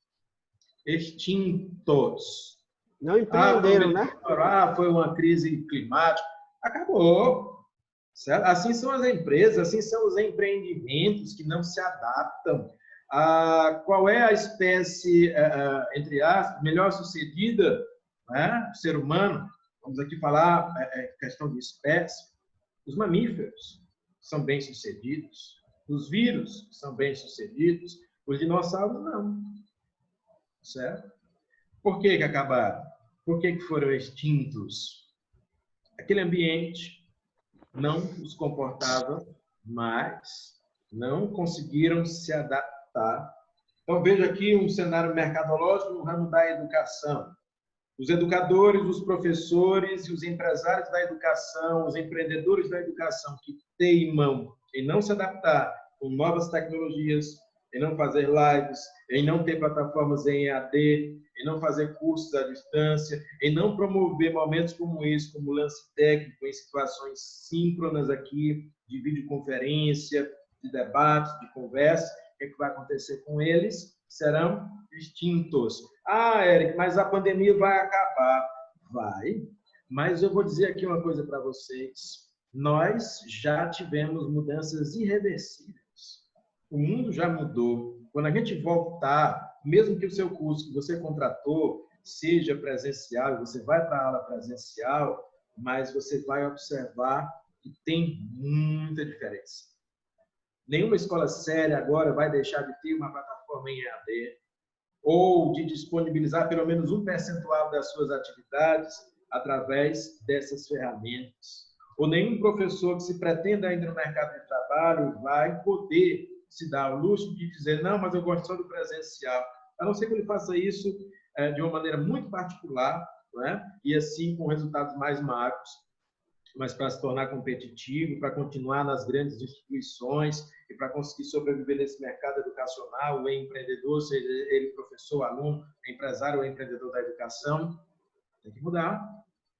Extintos. Não empreenderam, né? Foi uma crise climática. Acabou. Certo? Assim são as empresas, assim são os empreendimentos que não se adaptam. Qual é a espécie, entre aspas, melhor sucedida? Né? O ser humano. Vamos aqui falar questão de espécie. Os mamíferos são bem-sucedidos. Os vírus são bem-sucedidos. Os dinossauros, não. Certo? Por que acabaram? Por que foram extintos? Aquele ambiente não os comportava mais, não conseguiram se adaptar. Então, veja aqui um cenário mercadológico no ramo da educação. Os educadores, os professores e os empresários da educação, os empreendedores da educação que teimam em não se adaptar com novas tecnologias, em não fazer lives, em não ter plataformas em EAD, em não fazer cursos à distância, em não promover momentos como esse, como lance técnico, em situações síncronas aqui, de videoconferência, de debates, de conversa. O que vai acontecer com eles? Serão extintos. Éric, mas a pandemia vai acabar. Vai. Mas eu vou dizer aqui uma coisa para vocês. Nós já tivemos mudanças irreversíveis. O mundo já mudou. Quando a gente voltar, mesmo que o seu curso que você contratou seja presencial, você vai para a aula presencial, mas você vai observar que tem muita diferença. Nenhuma escola séria agora vai deixar de ter uma plataforma em EAD ou de disponibilizar pelo menos um percentual das suas atividades através dessas ferramentas. Ou nenhum professor que se pretenda ainda no mercado de trabalho vai poder se dar o luxo de dizer, não, mas eu gosto só do presencial. A não ser que ele faça isso de uma maneira muito particular, não é? E assim com resultados mais magros, mas para se tornar competitivo, para continuar nas grandes instituições e para conseguir sobreviver nesse mercado educacional, o empreendedor, seja ele professor, aluno, empresário ou empreendedor da educação, tem que mudar,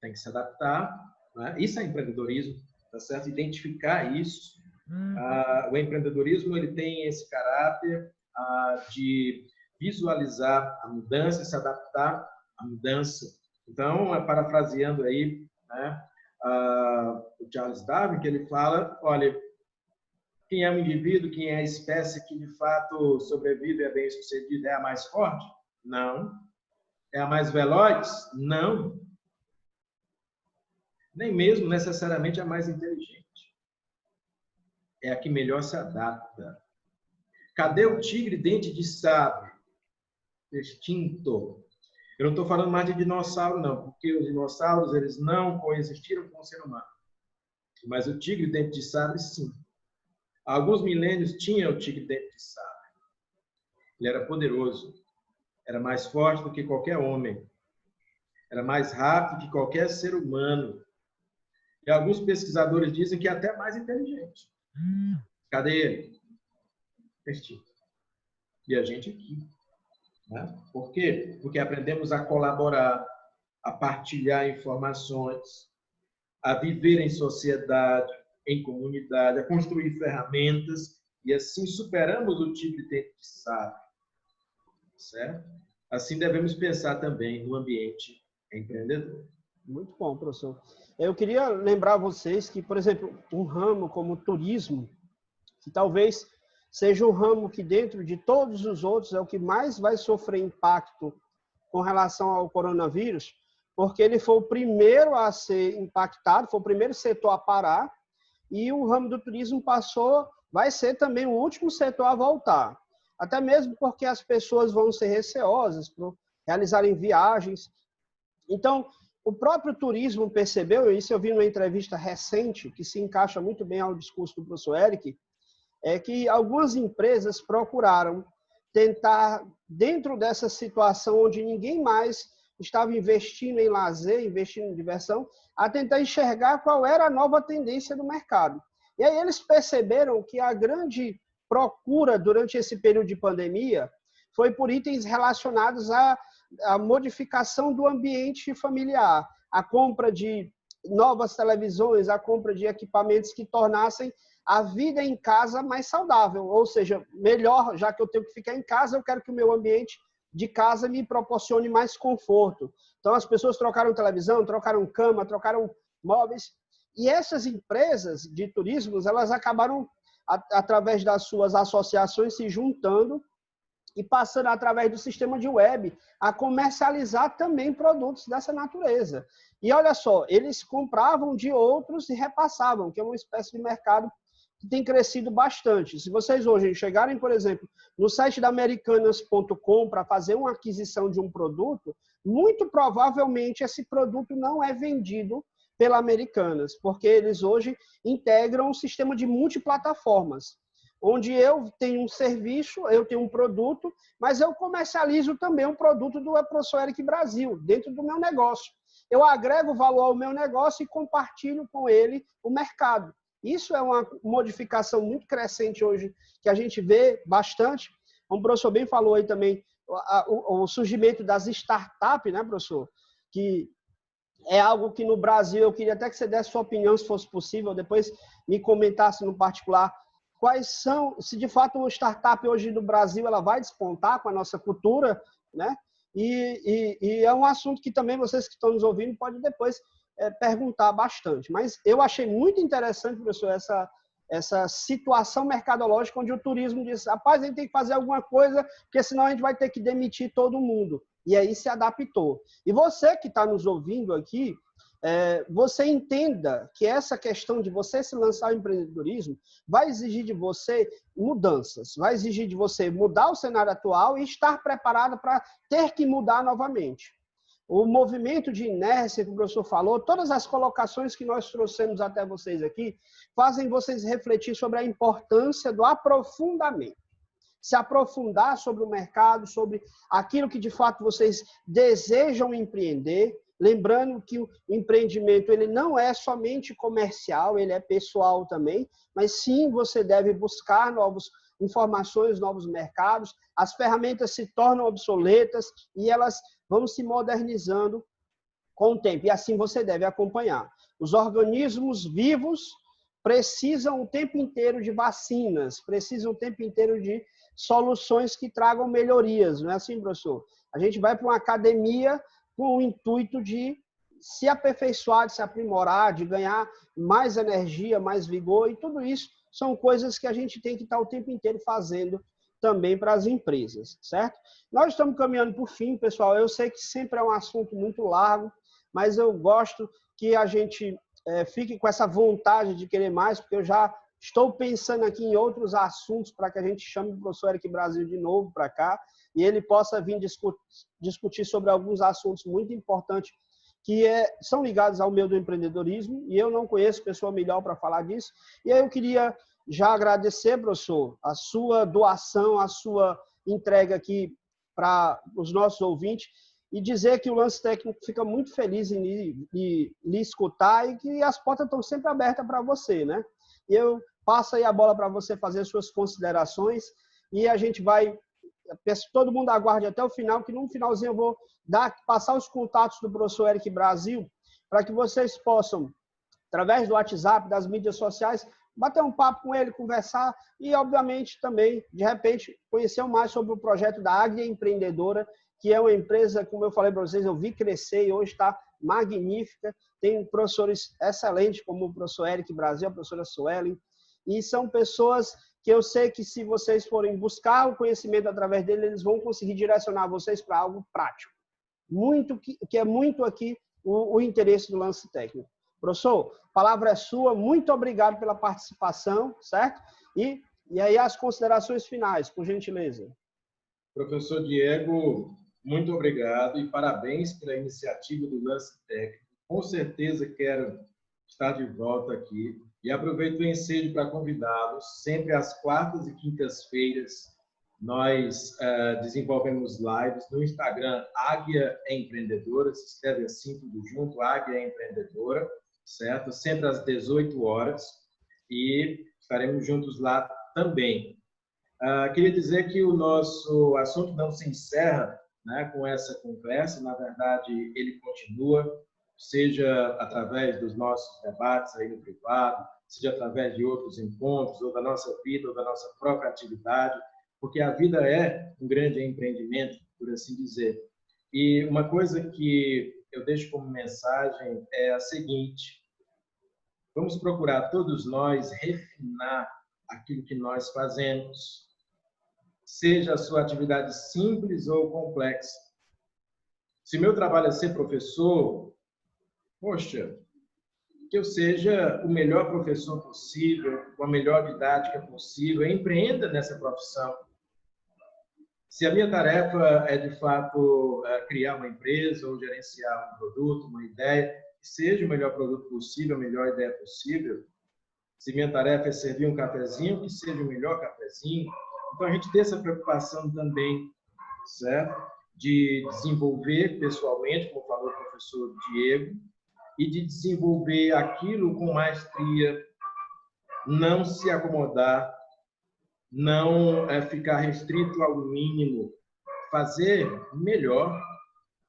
tem que se adaptar. Não é? Isso é empreendedorismo, tá certo? Identificar isso. O empreendedorismo ele tem esse caráter de visualizar a mudança, se adaptar à mudança. Então, parafraseando aí, né, o Charles Darwin, que ele fala, olha, quem é um indivíduo, quem é a espécie que de fato sobrevive, é bem-sucedida, é a mais forte? Não. É a mais veloz? Não. Nem mesmo necessariamente a mais inteligente. É a que melhor se adapta. Cadê o tigre dente de sabre? Extinto. Eu não estou falando mais de dinossauro, não, porque os dinossauros eles não coexistiram com o ser humano. Mas o tigre dente de sabre, sim. Há alguns milênios tinha o tigre dente de sabre. Ele era poderoso. Era mais forte do que qualquer homem. Era mais rápido que qualquer ser humano. E alguns pesquisadores dizem que é até mais inteligente. Cadê ele? Extinto. E a gente aqui. Né? Por quê? Porque aprendemos a colaborar, a partilhar informações, a viver em sociedade, em comunidade, a construir ferramentas e assim superamos o tigre dente de sabre. Certo? Assim devemos pensar também no ambiente empreendedor. Muito bom, professor. Eu queria lembrar vocês que, por exemplo, um ramo como o turismo, que talvez seja um ramo que dentro de todos os outros é o que mais vai sofrer impacto com relação ao coronavírus, porque ele foi o primeiro a ser impactado, foi o primeiro setor a parar, e o ramo do turismo vai ser também o último setor a voltar. Até mesmo porque as pessoas vão ser receosas por realizarem viagens. Então, o próprio turismo percebeu, e isso eu vi numa entrevista recente, que se encaixa muito bem ao discurso do professor Eric, é que algumas empresas procuraram tentar, dentro dessa situação onde ninguém mais estava investindo em lazer, investindo em diversão, a tentar enxergar qual era a nova tendência do mercado. E aí eles perceberam que a grande procura durante esse período de pandemia foi por itens relacionados à modificação do ambiente familiar, a compra de novas televisões, a compra de equipamentos que tornassem a vida em casa mais saudável, ou seja, melhor, já que eu tenho que ficar em casa, eu quero que o meu ambiente de casa me proporcione mais conforto. Então, as pessoas trocaram televisão, trocaram cama, trocaram móveis, e essas empresas de turismos, elas acabaram, através das suas associações, se juntando e passando, através do sistema de web, a comercializar também produtos dessa natureza. E olha só, eles compravam de outros e repassavam, que é uma espécie de mercado que tem crescido bastante. Se vocês hoje chegarem, por exemplo, no site da Americanas.com para fazer uma aquisição de um produto, muito provavelmente esse produto não é vendido pela Americanas, porque eles hoje integram um sistema de multiplataformas, onde eu tenho um serviço, eu tenho um produto, mas eu comercializo também um produto do professor Eric Brasil, dentro do meu negócio. Eu agrego valor ao meu negócio e compartilho com ele o mercado. Isso é uma modificação muito crescente hoje, que a gente vê bastante. Como o professor bem falou aí também, o surgimento das startups, né, professor? Que é algo que no Brasil, eu queria até que você desse sua opinião, se fosse possível, depois me comentasse no particular, quais são, se de fato o startup hoje no Brasil ela vai despontar com a nossa cultura, né? E é um assunto que também vocês que estão nos ouvindo podem depois perguntar bastante. Mas eu achei muito interessante, professor, essa situação mercadológica onde o turismo diz, rapaz, a gente tem que fazer alguma coisa, porque senão a gente vai ter que demitir todo mundo. E aí se adaptou. E você que está nos ouvindo aqui, você entenda que essa questão de você se lançar ao empreendedorismo vai exigir de você mudanças, vai exigir de você mudar o cenário atual e estar preparado para ter que mudar novamente. O movimento de inércia que o professor falou, todas as colocações que nós trouxemos até vocês aqui, fazem vocês refletir sobre a importância do aprofundamento. Se aprofundar sobre o mercado, sobre aquilo que de fato vocês desejam empreender, lembrando que o empreendimento ele não é somente comercial, ele é pessoal também, mas sim você deve buscar novas informações, novos mercados, as ferramentas se tornam obsoletas e elas vão se modernizando com o tempo, e assim você deve acompanhar. Os organismos vivos precisam o tempo inteiro de vacinas, precisam o tempo inteiro de soluções que tragam melhorias, não é assim, professor? A gente vai para uma academia com o intuito de se aperfeiçoar, de se aprimorar, de ganhar mais energia, mais vigor, e tudo isso são coisas que a gente tem que estar o tempo inteiro fazendo também para as empresas, certo? Nós estamos caminhando para o fim, pessoal. Eu sei que sempre é um assunto muito largo, mas eu gosto que a gente fique com essa vontade de querer mais, porque eu já estou pensando aqui em outros assuntos para que a gente chame o professor Eric Brasil de novo para cá e ele possa vir discutir sobre alguns assuntos muito importantes que são ligados ao meio do empreendedorismo, e eu não conheço pessoa melhor para falar disso. E aí eu queria já agradecer, professor, a sua doação, a sua entrega aqui para os nossos ouvintes, e dizer que o Lance Técnico fica muito feliz em lhe escutar e que as portas estão sempre abertas para você, né? E eu passo aí a bola para você fazer suas considerações e a gente vai... Peço que todo mundo aguarde até o final, que no finalzinho eu vou passar os contatos do professor Eric Brasil para que vocês possam, através do WhatsApp, das mídias sociais, bater um papo com ele, conversar e, obviamente, também, de repente, conhecer mais sobre o projeto da Águia Empreendedora, que é uma empresa, como eu falei para vocês, eu vi crescer e hoje está magnífica. Tem professores excelentes, como o professor Eric Brasil, a professora Suelen, e são pessoas que eu sei que se vocês forem buscar o conhecimento através dele, eles vão conseguir direcionar vocês para algo prático. que é muito aqui o interesse do lance técnico. Professor, a palavra é sua, muito obrigado pela participação, certo? E aí as considerações finais, por gentileza. Professor Diego, muito obrigado e parabéns pela iniciativa do Lance Técnico. Com certeza quero estar de volta aqui e aproveito o ensejo para convidá-los. Sempre às quartas e quintas-feiras nós desenvolvemos lives no Instagram Águia Empreendedora, se escreve assim tudo junto, Águia Empreendedora, certo? Sempre às 18 horas e estaremos juntos lá também. Queria dizer que o nosso assunto não se encerra, né, com essa conversa, na verdade ele continua, seja através dos nossos debates aí no privado, seja através de outros encontros, ou da nossa vida, ou da nossa própria atividade, porque a vida é um grande empreendimento, por assim dizer. E uma coisa que eu deixo como mensagem é a seguinte: vamos procurar todos nós refinar aquilo que nós fazemos, seja a sua atividade simples ou complexa. Se meu trabalho é ser professor, poxa, que eu seja o melhor professor possível, com a melhor didática possível, empreenda nessa profissão. Se a minha tarefa é, de fato, criar uma empresa ou gerenciar um produto, uma ideia, que seja o melhor produto possível, a melhor ideia possível. Se minha tarefa é servir um cafezinho, que seja o melhor cafezinho. Então, a gente tem essa preocupação também, certo? De desenvolver pessoalmente, como falou o professor Diego, e de desenvolver aquilo com maestria, não se acomodar, não ficar restrito ao mínimo, fazer melhor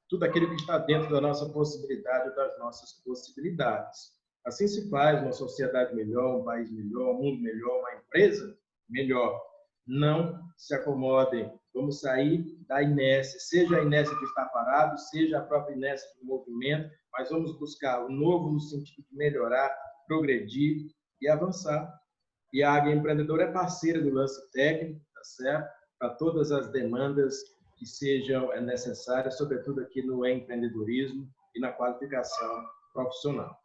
tudo aquilo que está dentro da nossa possibilidade, das nossas possibilidades. Assim se faz uma sociedade melhor, um país melhor, um mundo melhor, uma empresa melhor. Não se acomodem, vamos sair da inércia, seja a inércia de estar parado, seja a própria inércia do movimento, mas vamos buscar o novo no sentido de melhorar, progredir e avançar. E a Águia Empreendedora é parceira do Lance Técnico, tá certo? Para todas as demandas que sejam necessárias, sobretudo aqui no empreendedorismo e na qualificação profissional.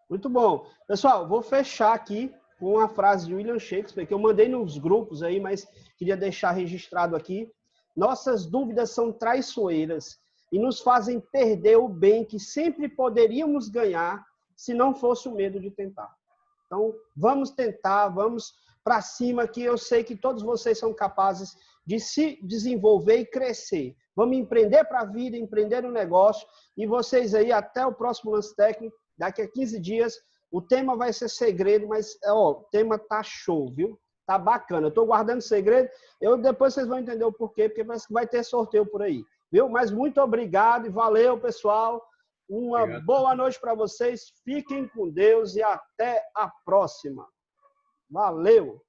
Muito bom. Pessoal, vou fechar aqui com uma frase de William Shakespeare, que eu mandei nos grupos aí, mas queria deixar registrado aqui. Nossas dúvidas são traiçoeiras e nos fazem perder o bem que sempre poderíamos ganhar se não fosse o medo de tentar. Então, vamos tentar, vamos para cima, que eu sei que todos vocês são capazes de se desenvolver e crescer. Vamos empreender para a vida, empreender no negócio. E vocês aí, até o próximo Lance Técnico, daqui a 15 dias, o tema vai ser segredo, mas o tema tá show, viu? Tá bacana. Eu estou guardando segredo. Depois vocês vão entender o porquê, porque parece que vai ter sorteio por aí, viu? Mas muito obrigado e valeu, pessoal. Uma boa noite para vocês. Fiquem com Deus e até a próxima. Valeu!